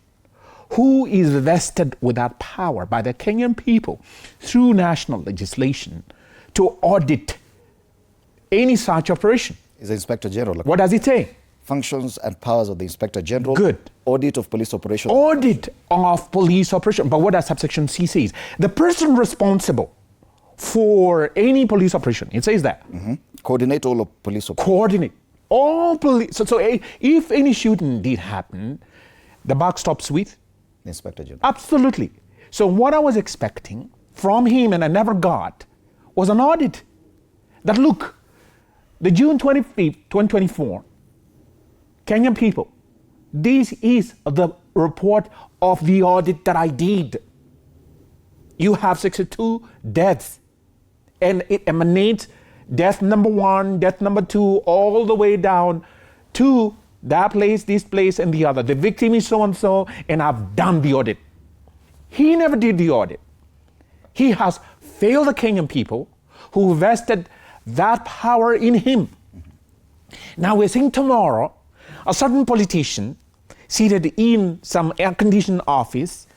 Who is vested with that power by the Kenyan people through national legislation to audit any such operation? Is the Inspector General. What does it say? Functions and powers of the Inspector General. Good. Audit of police operations. Audit of police operation. But what does subsection C say? The person responsible for any police operation, it says that. Coordinate all of police operations. Coordinate all police. So if any shooting did happen, the buck stops with? The Inspector General. Absolutely. So what I was expecting from him, and I never got, was an audit. That look, the June 25th, 2024, Kenyan people, this is the report of the audit that I did. You have 62 deaths, and it emanates death number 1, death number 2, all the way down to that place, this place, and the other. The victim is so-and-so, and I've done the audit. He never did the audit. He has failed the Kenyan people who vested that power in him. Now we're seeing tomorrow a certain politician seated in some air-conditioned office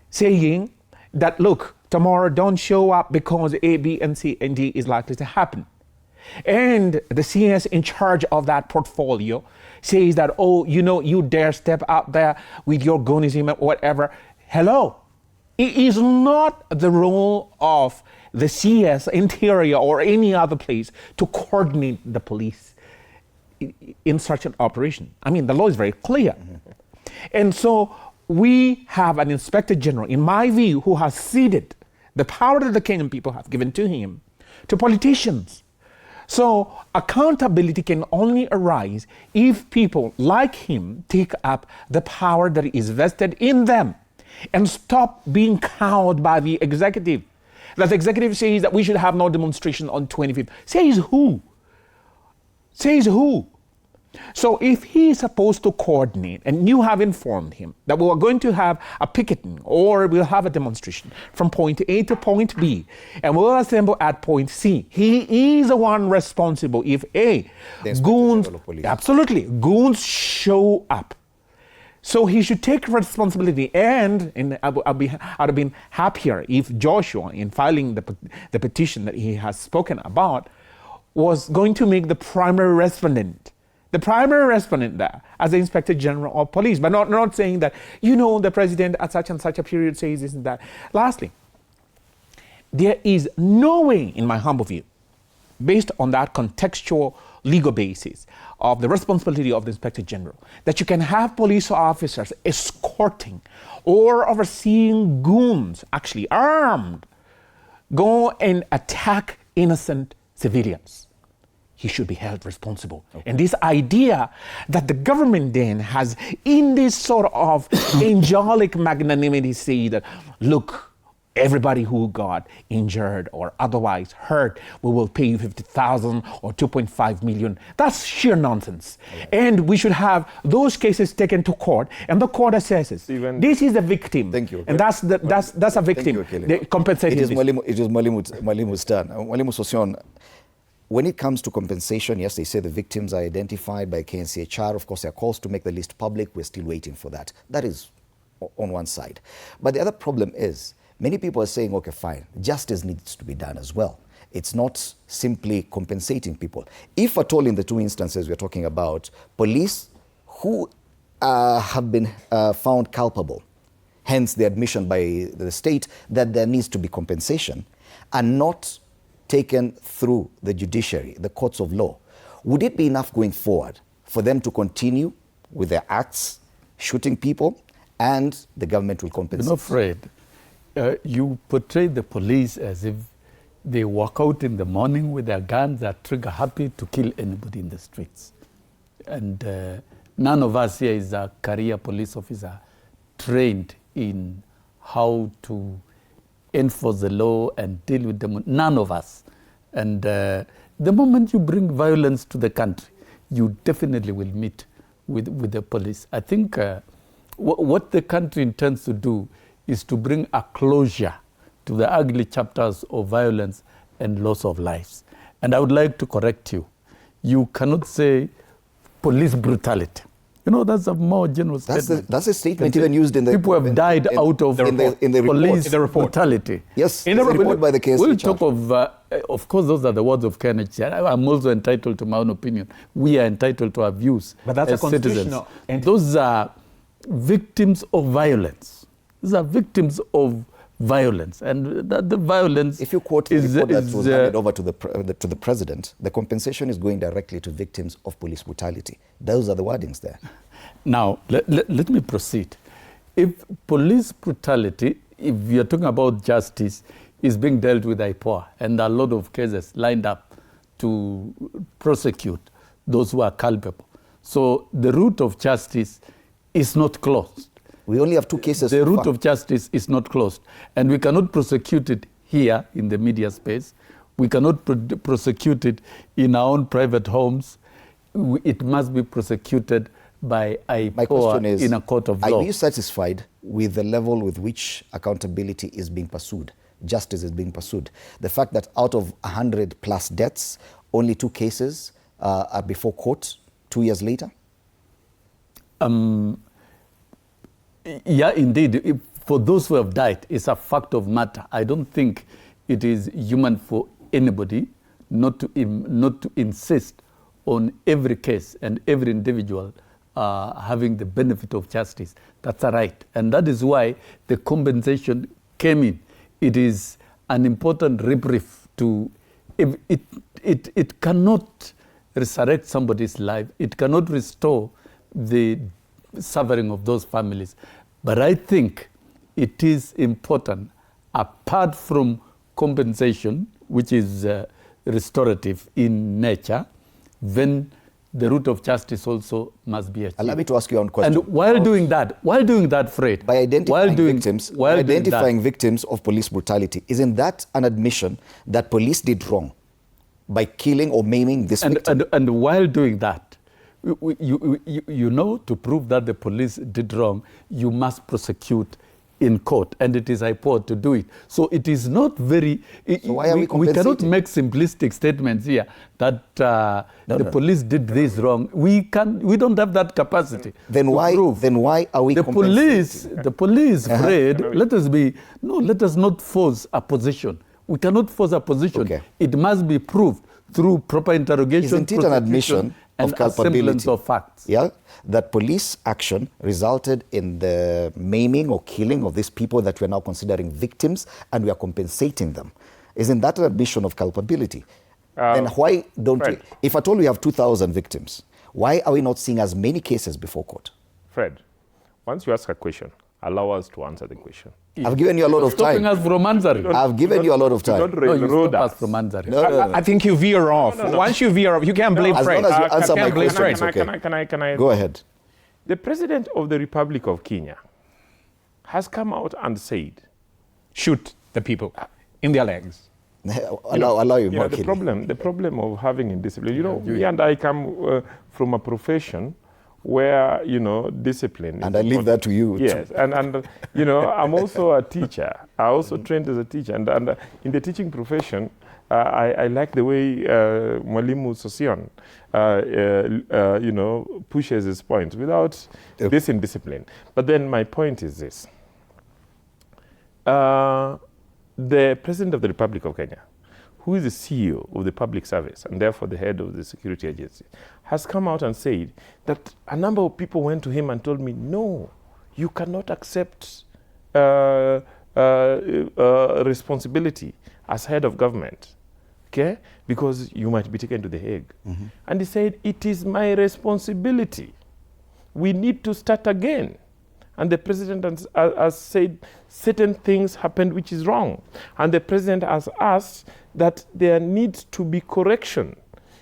saying that, look, tomorrow don't show up because A, B, and C, and D is likely to happen. And the CS in charge of that portfolio says that, oh, you dare step out there with your goonism or whatever. Hello. It is not the role of the CS, Interior, or any other place to coordinate the police in such an operation. I mean, the law is very clear. And so we have an Inspector General, in my view, who has ceded the power that the Kenyan people have given to him to politicians. So accountability can only arise if people like him take up the power that is vested in them and stop being cowed by the executive. That the executive says that we should have no demonstration on 25th. Says who? Says who? So if he is supposed to coordinate, and you have informed him that we are going to have a picketing or we'll have a demonstration from point A to point B, and we'll assemble at point C, he is the one responsible if goons show up. So he should take responsibility, and I'd have been happier if Joshua, in filing the petition that he has spoken about, was going to make the primary respondent there as the Inspector General of Police, but not saying that, the president at such and such a period says this and that. Lastly, there is no way, in my humble view, based on that contextual legal basis of the responsibility of the Inspector General, that you can have police officers escorting or overseeing goons, actually armed, go and attack innocent civilians. He should be held responsible. Okay. And this idea that the government then has, in this sort of angelic magnanimity, say that, look, everybody who got injured or otherwise hurt, we will pay you 50,000 or 2.5 million. That's sheer nonsense. And we should have those cases taken to court, and the court assesses. This is the victim. Thank you. And that's a victim. They compensate. It is Mwalimu's turn. Mwalimu Sosion, when it comes to compensation, yes, they say the victims are identified by KNCHR. Of course, there are calls to make the list public. We're still waiting for that. That is on one side. But the other problem is, many people are saying, okay, fine, justice needs to be done as well. It's not simply compensating people. If at all in the two instances we're talking about, police who have been found culpable, hence the admission by the state that there needs to be compensation, are not taken through the judiciary, the courts of law, would it be enough going forward for them to continue with their acts, shooting people, and the government will compensate? I'm afraid you portray the police as if they walk out in the morning with their guns, are trigger happy to kill anybody in the streets. And none of us here is a career police officer trained in how to enforce the law and deal with them. None of us. And the moment you bring violence to the country, you definitely will meet with the police. I think what the country intends to do is to bring a closure to the ugly chapters of violence and loss of lives. And I would like to correct you. You cannot say police brutality. You know, that's a more general statement. That's a statement even used in the... People have died out of police brutality. Yes, in the report by the case. We'll talk of course, those are the words of KNHR. I'm also entitled to my own opinion. We are entitled to our views but that's as a citizens. And those are victims of violence. These are victims of violence, and that the violence. If you quote the report that was handed over to the president, the compensation is going directly to victims of police brutality. Those are the wordings there. Now, let me proceed. If police brutality, if you're talking about justice, is being dealt with IPOA, and there are a lot of cases lined up to prosecute those who are culpable. So the route of justice is not closed. We only have two cases. The route of justice is not closed. And we cannot prosecute it here in the media space. We cannot prosecute it in our own private homes. It must be prosecuted by IPOA in a court of law. Are you satisfied with the level with which accountability is being pursued? Justice is being pursued. The fact that out of 100 plus deaths, only 2 cases are before court 2 years later? Yeah, indeed. For those who have died, it's a fact of matter. I don't think it is human for anybody not to insist on every case and every individual having the benefit of justice. That's a right. And that is why the compensation came in. It is an important reprieve to... It cannot resurrect somebody's life. It cannot restore the suffering of those families. But I think it is important, apart from compensation, which is restorative in nature, then the route of justice also must be achieved. Allow me to ask you one question. And while doing that, Fred, by identifying victims of police brutality, isn't that an admission that police did wrong by killing or maiming this victim? And while doing that, you know, to prove that the police did wrong, you must prosecute in court, and it is IPOA to do it. So it is not very... So why are we compensating? We cannot make simplistic statements here that the police did this wrong. We don't have that capacity. Then why are we compensating? The police, Fred, let us not force a position. We cannot force a position. Okay. It must be proved through proper interrogation. Isn't it an admission of culpability? Of facts. Yeah, that police action resulted in the maiming or killing of these people that we're now considering victims, and we are compensating them. Isn't that an admission of culpability? Then why don't we? If at all we have 2,000 victims, why are we not seeing as many cases before court? Fred, once you ask a question, allow us to answer the question. I've given you a lot of time. Stopping us from answering. I've given you a lot of time. You stop us from answering. No. I think you veer off. Once you veer off, you can't blame Fred. As long as you answer my question, Can I? Go ahead. The President of the Republic of Kenya has come out and said, shoot the people in their legs. allow you, the problem of having indiscipline. Me and I come from a profession where discipline. And I leave that to you. Yes, and I'm also a teacher. I also trained as a teacher, and in the teaching profession, I like the way Mwalimu Sosion, pushes his points without this indiscipline. But then my point is this: the President of the Republic of Kenya, who is the CEO of the public service and therefore the head of the security agency, has come out and said that a number of people went to him and told me, no, you cannot accept responsibility as head of government, okay? Because you might be taken to The Hague. Mm-hmm. And he said, it is my responsibility. We need to start again. And the president has said certain things happened which is wrong. And the president has asked that there needs to be correction.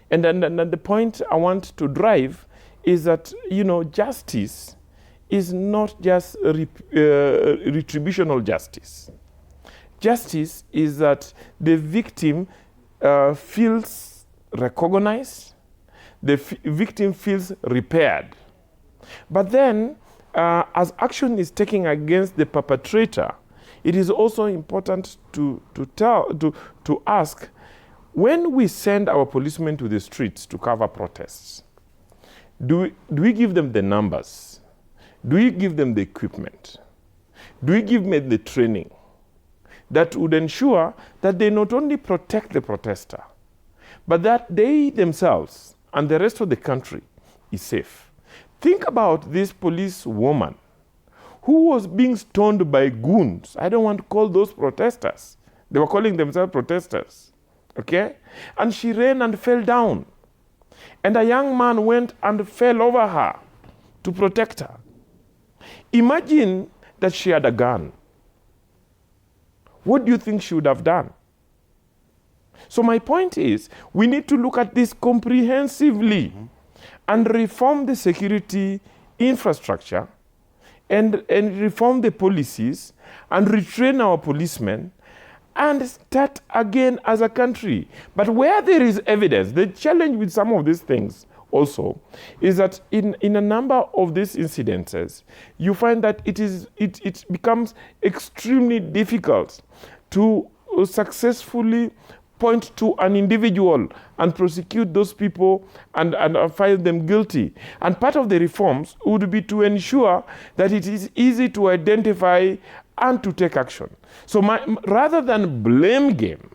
And the point I want to drive is that, justice is not just retributional justice. Justice is that the victim feels recognized, the victim feels repaired. But then, as action is taken against the perpetrator, it is also important to ask, when we send our policemen to the streets to cover protests, do we give them the numbers? Do we give them the equipment? Do we give them the training that would ensure that they not only protect the protester, but that they themselves and the rest of the country is safe? Think about this police woman who was being stoned by goons. I don't want to call those protesters. They were calling themselves protesters, okay? And she ran and fell down. And a young man went and fell over her to protect her. Imagine that she had a gun. What do you think she would have done? So my point is, we need to look at this comprehensively and reform the security infrastructure and reform the policies and retrain our policemen and start again as a country. But where there is evidence, the challenge with some of these things also is that in a number of these incidences, you find that it becomes extremely difficult to successfully point to an individual and prosecute those people and find them guilty. And part of the reforms would be to ensure that it is easy to identify and to take action. So rather than blame game,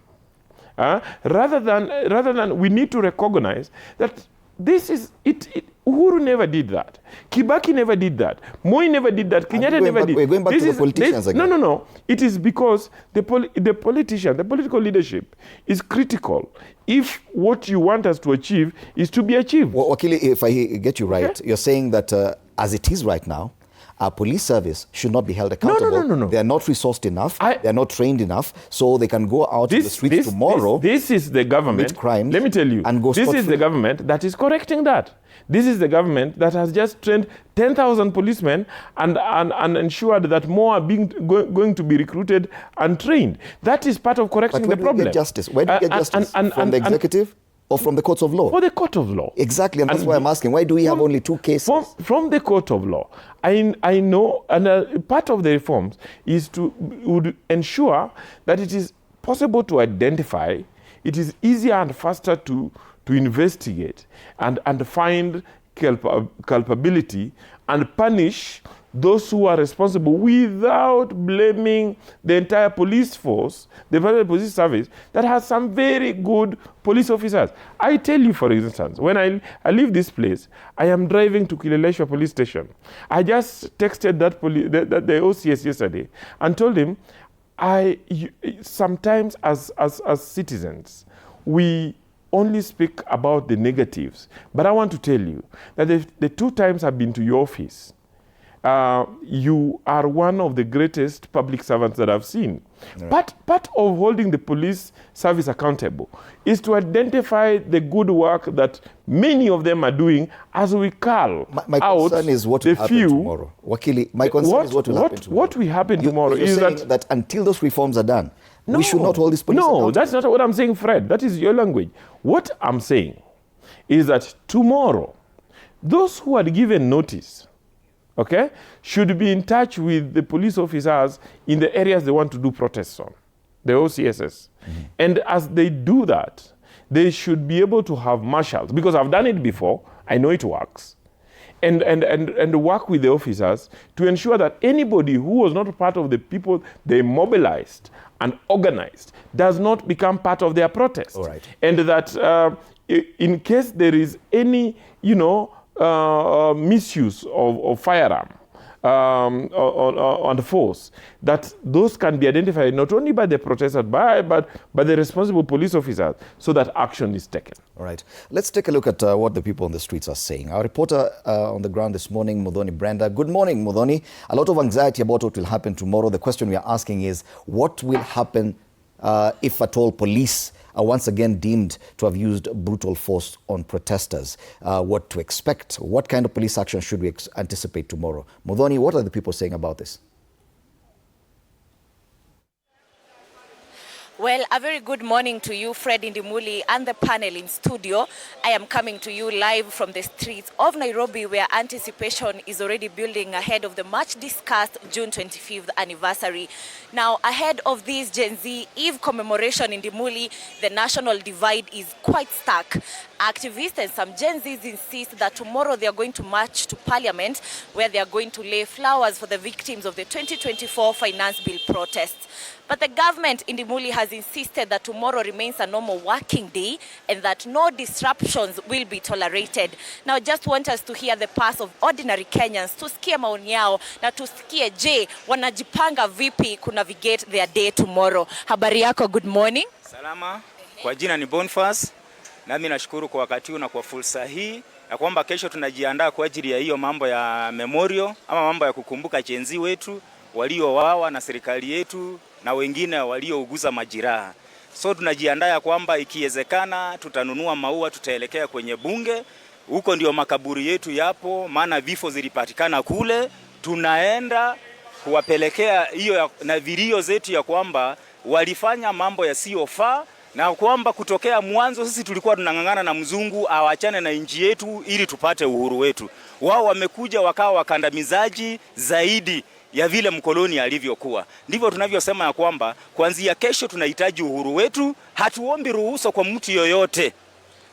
rather than we need to recognize that this is it. Uhuru never did that. Kibaki never did that. Moi never did that. Kenyatta never did. We're going back to the politicians again. No. It is because the politician, the political leadership is critical if what you want us to achieve is to be achieved. Well, Wakili, if I get you right, you're saying that as it is right now, our police service should not be held accountable. No. They are not resourced enough. They are not trained enough, so they can go out in the streets tomorrow. This is the government. Commit crimes. Let me tell you. And go this is the government that is correcting that. This is the government that has just trained 10,000 policemen and ensured that more are going to be recruited and trained. That is part of correcting the problem. Where do you get justice? Where do you get justice? From the executive? Or from the courts of law? For the court of law. Exactly, and that's why I'm asking, why do we have only 2 cases? From the court of law. I know, and part of the reforms would ensure that it is possible to identify, it is easier and faster to investigate and find culpability and punish those who are responsible without blaming the entire police force, the police service that has some very good police officers. I tell you, for instance, when I leave this place, I am driving to Kileleshwa police station. I just texted the OCS yesterday and told him, sometimes as citizens, we only speak about the negatives. But I want to tell you that the 2 times I've been to your office, you are one of the greatest public servants that I've seen. Right. Part of holding the police service accountable is to identify the good work that many of them are doing as we call my concern is what will happen tomorrow. Wakili, my concern is what will happen tomorrow. What will happen tomorrow is that until those reforms are done, we should not hold this police No, that's not what I'm saying, Fred. That is your language. What I'm saying is that tomorrow, those who had given notice, okay, should be in touch with the police officers in the areas they want to do protests on, the OCSS. And as they do that, they should be able to have marshals, because I've done it before, I know it works, and work with the officers to ensure that anybody who was not part of the people they mobilized and organized does not become part of their protest. All right. And that in case there is any, misuse of firearm on the force, that those can be identified not only by the protesters, but by the responsible police officers, so that action is taken. All right. Let's take a look at what the people on the streets are saying. Our reporter on the ground this morning, Muthoni Brenda. Good morning, Muthoni. A lot of anxiety about what will happen tomorrow. The question we are asking is, what will happen if at all police are once again deemed to have used brutal force on protesters? What to expect? What kind of police action should we anticipate tomorrow? Muthoni, what are the people saying about this? Well, a very good morning to you, Fred Indimuli, and the panel in studio. I am coming to you live from the streets of Nairobi, where anticipation is already building ahead of the much-discussed June 25th anniversary. Now, ahead of this Gen Z Eve commemoration in Indimuli, the national divide is quite stark. Activists and some Gen Zs insist that tomorrow they are going to march to Parliament, where they are going to lay flowers for the victims of the 2024 Finance Bill protests. But the government in Indimuli has insisted that tomorrow remains a normal working day and that no disruptions will be tolerated. Now, just want us to hear the pulse of ordinary Kenyans, tusikie maoni yao na tusikie je, wanajipanga vipi ku navigate their day tomorrow. Habari yako, good morning. Salama, kwa jina ni Boniface. Nami nashukuru kwa wakati huu na kwa fursa hii na kwamba kesho tunajiandaa kwa ajili ya hiyo mambo ya memorial ama mambo ya kukumbuka Gen Z wetu waliowawa na serikali yetu na wengine waliouguza majiraha. So tunajiandaa kwamba ikiwezekana tutanunua maua, tutaelekea kwenye bunge. Huko ndio makaburi yetu yapo, maana vifo zilipatikana kule. Tunaenda kuwapelekea hiyo na vilio zetu ya kwamba walifanya mambo yasiyofaa, na kwamba kutokea mwanzo sisi tulikuwa tunangangana na mzungu awachane na nchi yetu ili tupate uhuru wetu. Wao wamekuja wakawa wakandamizaji zaidi ya vile mkoloni alivyokuwa. Ndivyo tunavyosema ya kwamba kuanzia kesho tunahitaji uhuru wetu, hatuombi ruhusa kwa mtu yoyote.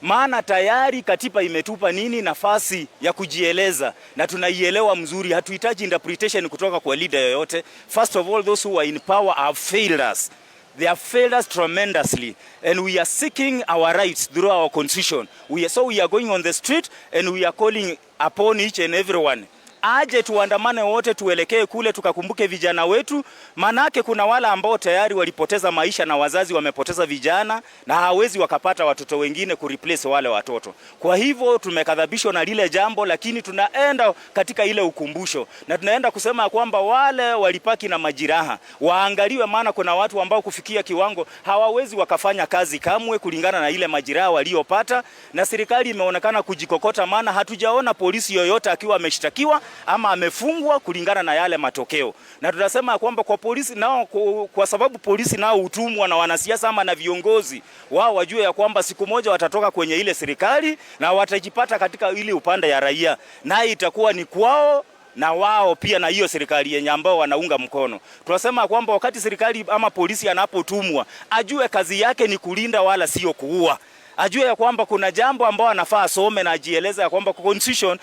Maana tayari katiba imetupa nafasi ya kujieleza na tunaielewa mzuri, hatuhitaji interpretation kutoka kwa leader yoyote. First of all, those who are in power have failed us. They have failed us tremendously, and we are seeking our rights through our constitution. So we are going on the street and we are calling upon each and everyone. Aje tuandamane wote, tuelekee kule tukakumbuke vijana wetu, manake kuna wala ambao tayari walipoteza maisha na wazazi wamepoteza vijana na hawezi wakapata watoto wengine kureplace wale watoto. Kwa hivyo tumekadhabishwa na lile jambo, lakini tunaenda katika ile ukumbusho na tunaenda kusema kwamba wale walipaki na majiraha waangaliwe, maana kuna watu ambao kufikia kiwango hawawezi wakafanya kazi kamwe kulingana na ile majiraha waliopata, na serikali imeonekana kujikokota, maana hatujaona polisi yoyote akiwa ameshtakiwa ama amefungwa kulingana na yale matokeo. Na tunasema kwamba kwa polisi nao, kwa sababu polisi nao utumwa na wanasiasa ama na viongozi, wao wajue ya kwamba siku moja watatoka kwenye ile serikali na watajipata katika ile upande ya raia, na itakuwa ni kwao na wao pia na hiyo serikali yenye ambao wanaunga mkono. Tunasema kwamba wakati serikali ama polisi anapotumwa, ajue kazi yake ni kulinda wala sio kuua. Ajue ya kwamba kuna jambo ambao anafaa asome na ajieleza ya kwamba constitution,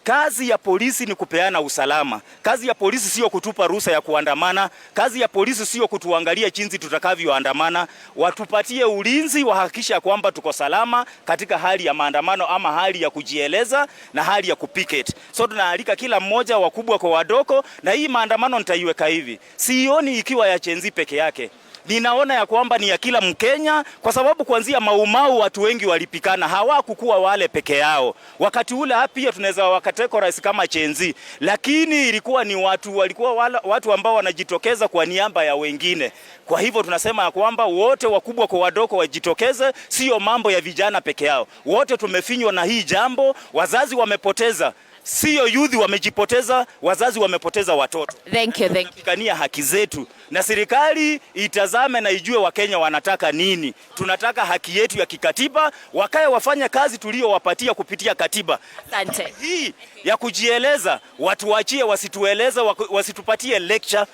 kazi ya polisi ni kupeana usalama. Kazi ya polisi sio kutupa ruhusa ya kuandamana. Kazi ya polisi sio kutuangalia jinsi tutakavyoandamana. Watupatie ulinzi, wahakikisha kwamba tuko salama katika hali ya maandamano ama hali ya kujieleza na hali ya kupicket. So tunaalika kila mmoja, wakubwa kwa wadogo, na hii maandamano nitaiweka hivi. Sioni ikiwa ya Gen Z peke yake. Ninaona ya kwamba ni ya kila Mkenya, kwa sababu kuanzia Maumau watu wengi walipikana, hawakukuwa wale peke yao. Wakati ule pia tunaweza wakateko rais kama Gen Z, lakini ilikuwa ni walikuwa watu ambao wanajitokeza kwa niaba ya wengine. Kwa hivyo tunasema ya kwamba wote wakubwa kwa wadogo wajitokeze, sio mambo ya vijana peke yao. Wote tumefinywa na hii jambo, wazazi wamepoteza. Sio youth wamejipoteza, wazazi wamepoteza watoto. Thank you. Tunapigania haki zetu na serikali itazame na ijue Wakenya wanataka nini. Tunataka haki yetu ya kikatiba, wakae wafanya kazi tuliowapatia kupitia katiba. Asante. Hii ya kujieleza watu waachie, wasitueleza, wasitupatie lecture.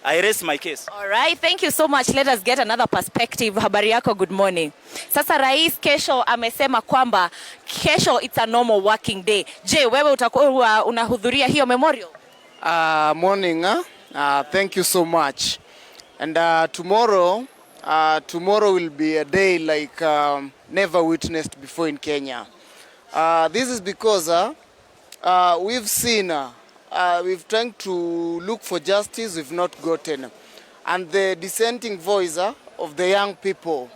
I raise my case. All right, thank you so much. Let us get another perspective. Habari yako, good morning. Sasa rais kesho amesema kwamba kesho it's a normal working day. Je, wewe utakuwa unahudhuria hiyo memorial? Morning. Thank you so much. And tomorrow will be a day like never witnessed before in Kenya. This is because we've seen we've trying to look for justice, we've not gotten. And the dissenting voice of the young people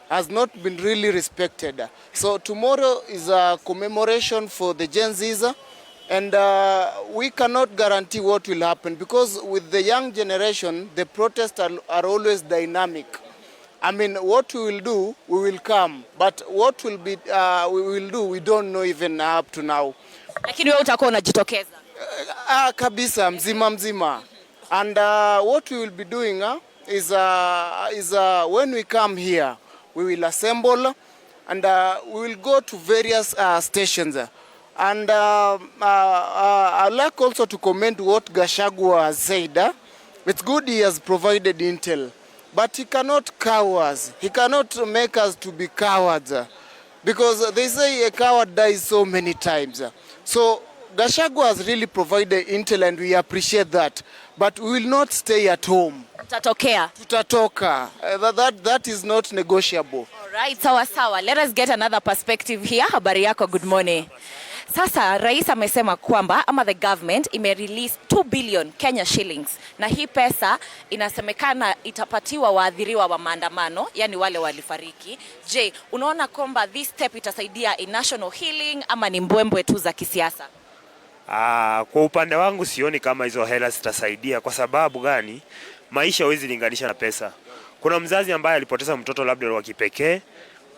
has not been really respected. So tomorrow is a commemoration for the Gen Zs, and we cannot guarantee what will happen, because with the young generation, the protests are always dynamic. I mean, what we will do, we will come. But what will be, we will do, we don't know even up to now. Lakini wewe utakuwa unajitokeza? Kabisa, mzima. And what we will be doing is when we come here, we will assemble and we will go to various stations. And I'd like also to comment what Gachagua has said. It's good he has provided intel, but he cannot cow us. He cannot make us to be cowards, because they say a coward dies so many times. So Gachagua has really provided intel and we appreciate that, but we will not stay at home. Tutatoka. That is not negotiable. All right, sawa. Let us get another perspective here. Habari yako, good morning. Sasa rais amesema kwamba the government release 2 billion Kenya shillings, na hii pesa inasemekana itapatiwa waathiriwa wa maandamano, yani wale walifariki. Je, unaona kwamba this step itasaidia in national healing ama ni mbwembwe tu za kisiasa? Kwa upande wangu sioni kama hizo hela zitasaidia. Kwa sababu gani? Maisha huwezi linganisha na pesa. Kuna mzazi ambaye alipoteza mtoto labda wa kipekee,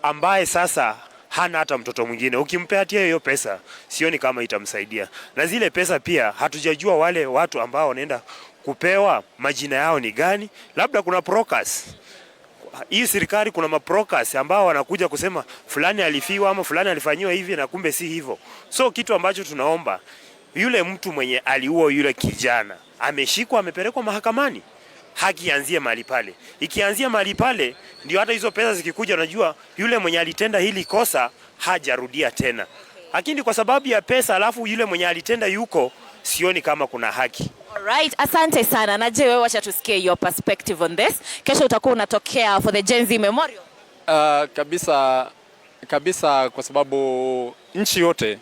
ambaye sasa hana hata mtoto mwingine. Ukimpatia hiyo pesa, sioni kama itamsaidia. Na zile pesa pia hatujajua wale watu ambao wanaenda kupewa majina yao ni gani. Labda kuna brokers. Hii serikali kuna mabrokers ambao wanakuja kusema fulani alifiwa ama fulani alifanywa hivi, na kumbe si hivyo. So kitu ambacho tunaomba, yule mtu mwenye aliua yule kijana ameshikwa, amepelekwa mahakamani. Haki ianzie mahali pale. Ikianzia mahali pale, ndio hata hizo pesa zikikuja, unajua yule mwenye alitenda hili kosa hajarudia tena. Lakini kwa sababu ya pesa alafu yule mwenye alitenda yuko, sioni kama kuna haki. Alright, asante sana. Na je, wewe wacha tusikie your perspective on this. Kesho utakuwa unatokea for the Gen Z Memorial? Kabisa, kwa sababu nchi yote,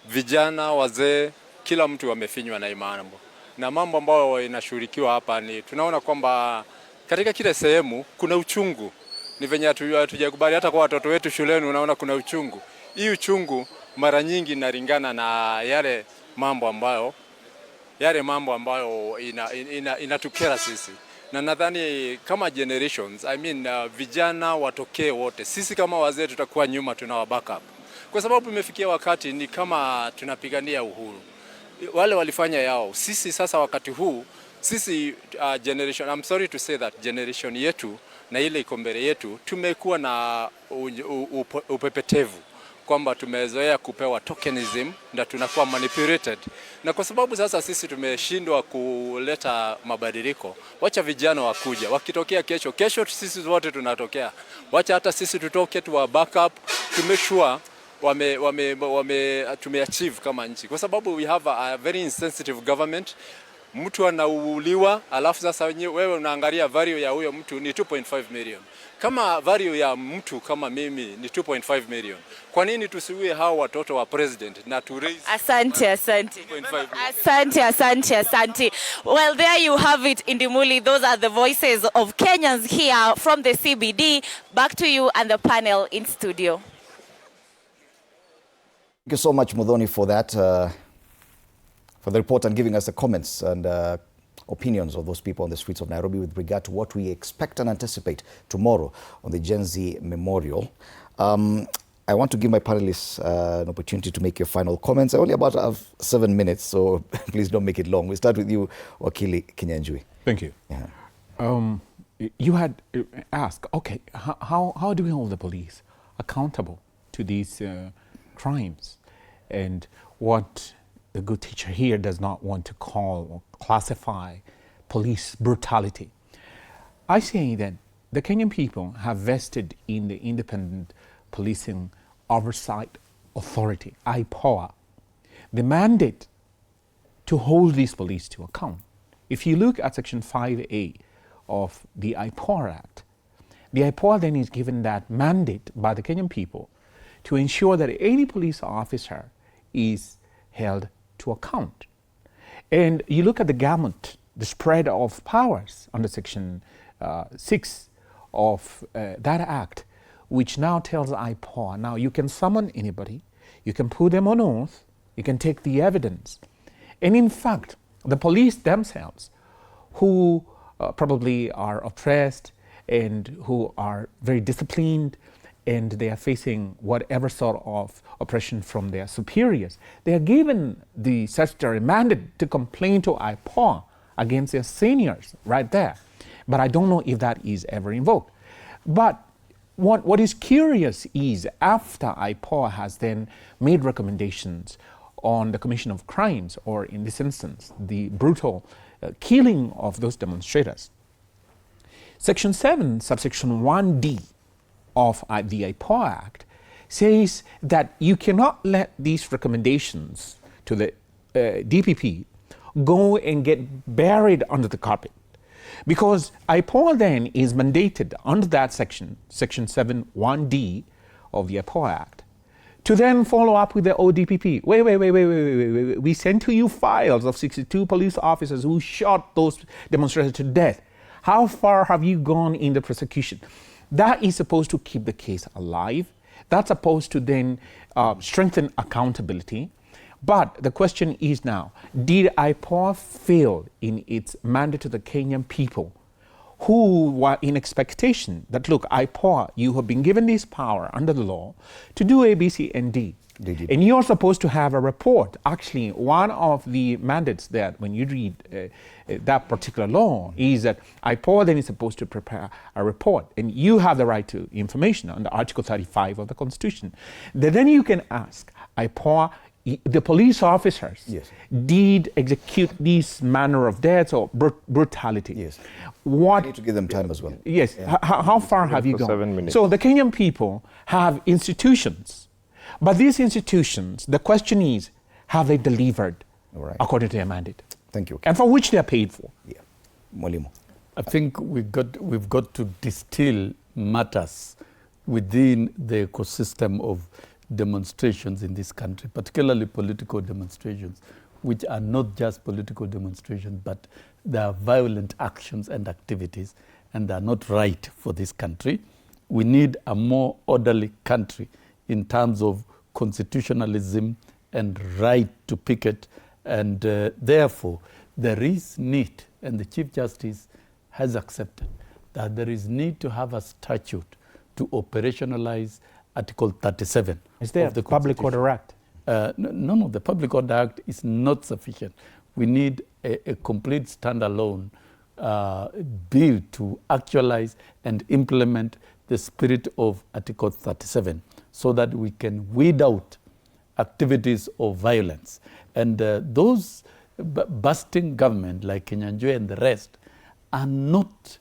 vijana, wazee, kila mtu wamefinywa na mambo. Na mambo ambayo inashughulikiwa hapa ni tunaona kwamba katika kila sehemu kuna uchungu. Ni venye hatujakubali hata kwa watoto wetu shuleni, unaona kuna uchungu. Hii uchungu mara nyingi inalingana na yale mambo ambayo inatukera sisi. Na nadhani kama generations, vijana watokee wote. Sisi kama wazee tutakuwa nyuma, tunawa backup. Kwa sababu imefikia wakati ni kama tunapigania uhuru. Wale walifanya yao. Sisi sasa wakati huu, sisi generation, I'm sorry to say that generation yetu na ile iko mbele yetu, tumekuwa na upepetevu kwamba tumezoea kupewa tokenism na tunakuwa manipulated. Na kwa sababu sasa sisi tumeshindwa kuleta mabadiliko, wacha vijana wakuja. Wakitokea kesho sisi wote tunatokea. Wacha hata sisi tutoke tuwa backup, tumeshua tumeachieve kama nchi. Kwa sababu we have a very insensitive government. Mtu anauliwa, alafu sasa wewe unaangalia value ya huyo mtu ni 2.5 million. Kama value ya mtu kama mimi ni 2.5 million, kwa nini tusiue hao watoto wa president na to raise? Asante. Well, there you have it, Indimuli. Those are the voices of Kenyans here from the CBD. Back to you and the panel in studio. Thank you so much, Muthoni, for that, for the report and giving us the comments and opinions of those people on the streets of Nairobi with regard to what we expect and anticipate tomorrow on the Gen Z Memorial. I want to give my panelists an opportunity to make your final comments. I only about have 7 minutes, so please don't make it long. We start with you, Wakili Kinyanjui. Thank you. Yeah. You had asked, okay, how do we hold the police accountable to these crimes? And what the good teacher here does not want to call or classify police brutality. I say that the Kenyan people have vested in the Independent Policing Oversight Authority, IPOA, the mandate to hold these police to account. If you look at Section 5A of the IPOA Act, the IPOA then is given that mandate by the Kenyan people to ensure that any police officer is held to account. And you look at the gamut, the spread of powers under Section 6 of that Act, which now tells IPOA, now you can summon anybody, you can put them on oath, you can take the evidence. And in fact, the police themselves, who probably are oppressed and who are very disciplined, and they are facing whatever sort of oppression from their superiors, they are given the statutory mandate to complain to IPOA against their seniors right there. But I don't know if that is ever invoked. But what is curious is after IPOA has then made recommendations on the commission of crimes, or in this instance, the brutal killing of those demonstrators, Section 7, subsection 1D of the IPOA Act says that you cannot let these recommendations to the DPP go and get buried under the carpet. Because IPOA then is mandated under that section, Section 7, 1D of the IPOA Act, to then follow up with the ODPP. Wait. We sent to you files of 62 police officers who shot those demonstrators to death. How far have you gone in the prosecution? That is supposed to keep the case alive. That's supposed to then strengthen accountability. But the question is now, did IPOA fail in its mandate to the Kenyan people who were in expectation that, look, IPOA, you have been given this power under the law to do A, B, C, and D. And you're supposed to have a report. Actually, one of the mandates that when you read that particular law is that IPOA then is supposed to prepare a report, and you have the right to information under Article 35 of the Constitution. Then you can ask IPOA, the police officers did execute this manner of deaths or brutality. Yes. What? I need to give them time as well. Yes. Yeah. How far have you gone? 7 minutes. So the Kenyan people have institutions, but these institutions, the question is, have they delivered according to their mandate? Thank you. And for which they are paid for? Yeah. Mwalimu. I think we've got to distill matters within the ecosystem of demonstrations in this country, particularly political demonstrations, which are not just political demonstrations, but they are violent actions and activities, and they are not right for this country. We need a more orderly country in terms of constitutionalism and right to picket, and therefore there is need, and the Chief Justice has accepted that there is need to have a statute to operationalize Article 37 is there of the Public Order Act? No, the Public Order Act is not sufficient. We need a complete standalone bill to actualize and implement the spirit of Article 37 so that we can weed out activities of violence. And those busting government like Kinyanjui and the rest are not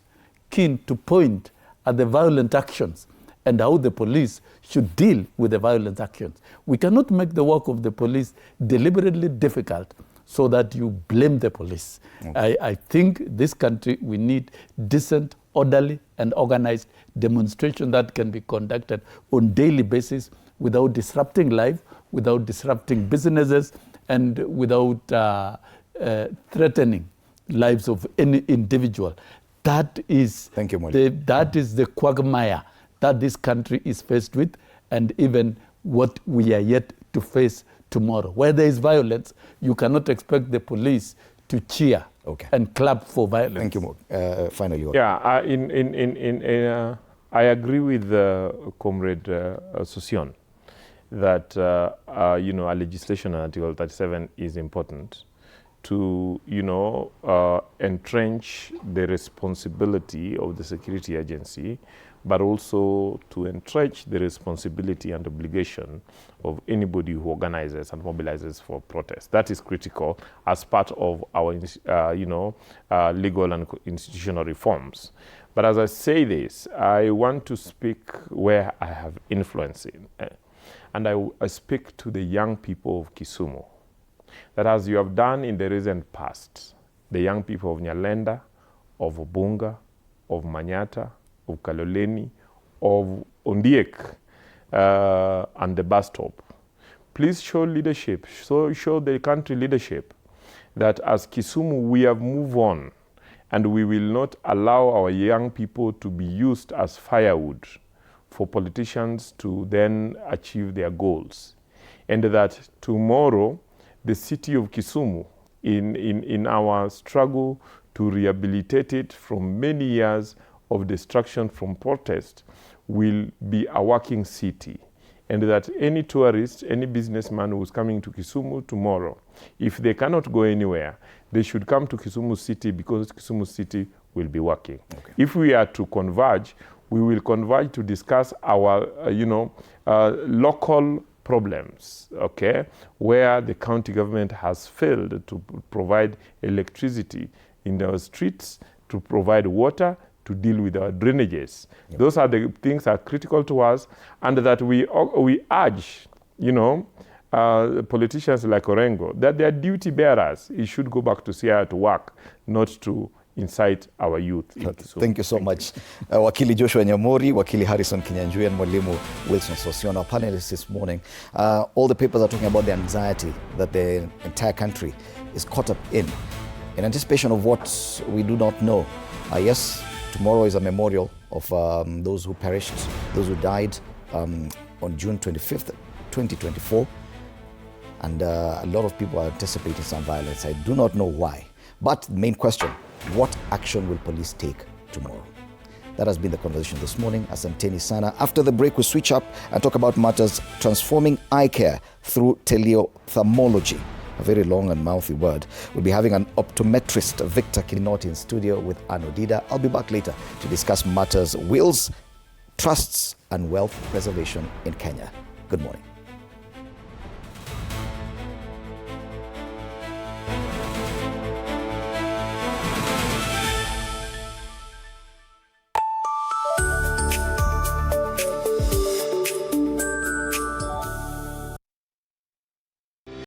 keen to point at the violent actions and how the police should deal with the violent actions. We cannot make the work of the police deliberately difficult so that you blame the police. Okay. I think this country, we need decent, orderly, and organized demonstration that can be conducted on daily basis without disrupting life, without disrupting businesses, and without threatening lives of any individual. That is, Thank you, that is the quagmire that this country is faced with, and even what we are yet to face tomorrow. Where there is violence, you cannot expect the police to cheer and clap for violence. Thank you. Finally. Yeah, I agree with Comrade Susion. that you know, a legislation on Article 37 is important to, you know, entrench the responsibility of the security agency, but also to entrench the responsibility and obligation of anybody who organizes and mobilizes for protest. That is critical as part of our, you know, legal and institutional reforms. But as I say this, I want to speak where I have influence in. And I speak to the young people of Kisumu, that as you have done in the recent past, the young people of Nyalenda, of Obunga, of Manyata, of Kaloleni, of Ondiek, and the bus stop, please show leadership, show the country leadership that as Kisumu we have moved on, and we will not allow our young people to be used as firewood for politicians to then achieve their goals. And that tomorrow, the city of Kisumu, in our struggle to rehabilitate it from many years of destruction from protest, will be a working city. And that any tourist, any businessman who's coming to Kisumu tomorrow, if they cannot go anywhere, they should come to Kisumu city, because Kisumu city will be working. Okay. If we are to converge, we will converge to discuss our, you know, local problems, okay, where the county government has failed to provide electricity in our streets, to provide water, to deal with our drainages. Yep. Those are the things that are critical to us, and that we urge, you know, politicians like Orengo, that they are duty bearers. He should go back to Siaya to work, not to incite our youth. Thank you so much. Wakili Joshua Nyamori, Wakili Harrison Kinyanjui, and Mwalimu Wilson Sossion, our panelists this morning. All the papers are talking about the anxiety that the entire country is caught up in anticipation of what we do not know. Yes, tomorrow is a memorial of those who perished, those who died on June 25th, 2024. And a lot of people are anticipating some violence. I do not know why. But the main question, what action will police take tomorrow? That has been the conversation this morning. Asanteni sana. After the break, we'll switch up and talk about matters transforming eye care through teleophthalmology. A very long and mouthy word. We'll be having an optometrist, Victor Kinoti, in studio with Anodida. I'll be back later to discuss matters, wills, trusts, and wealth preservation in Kenya. Good morning.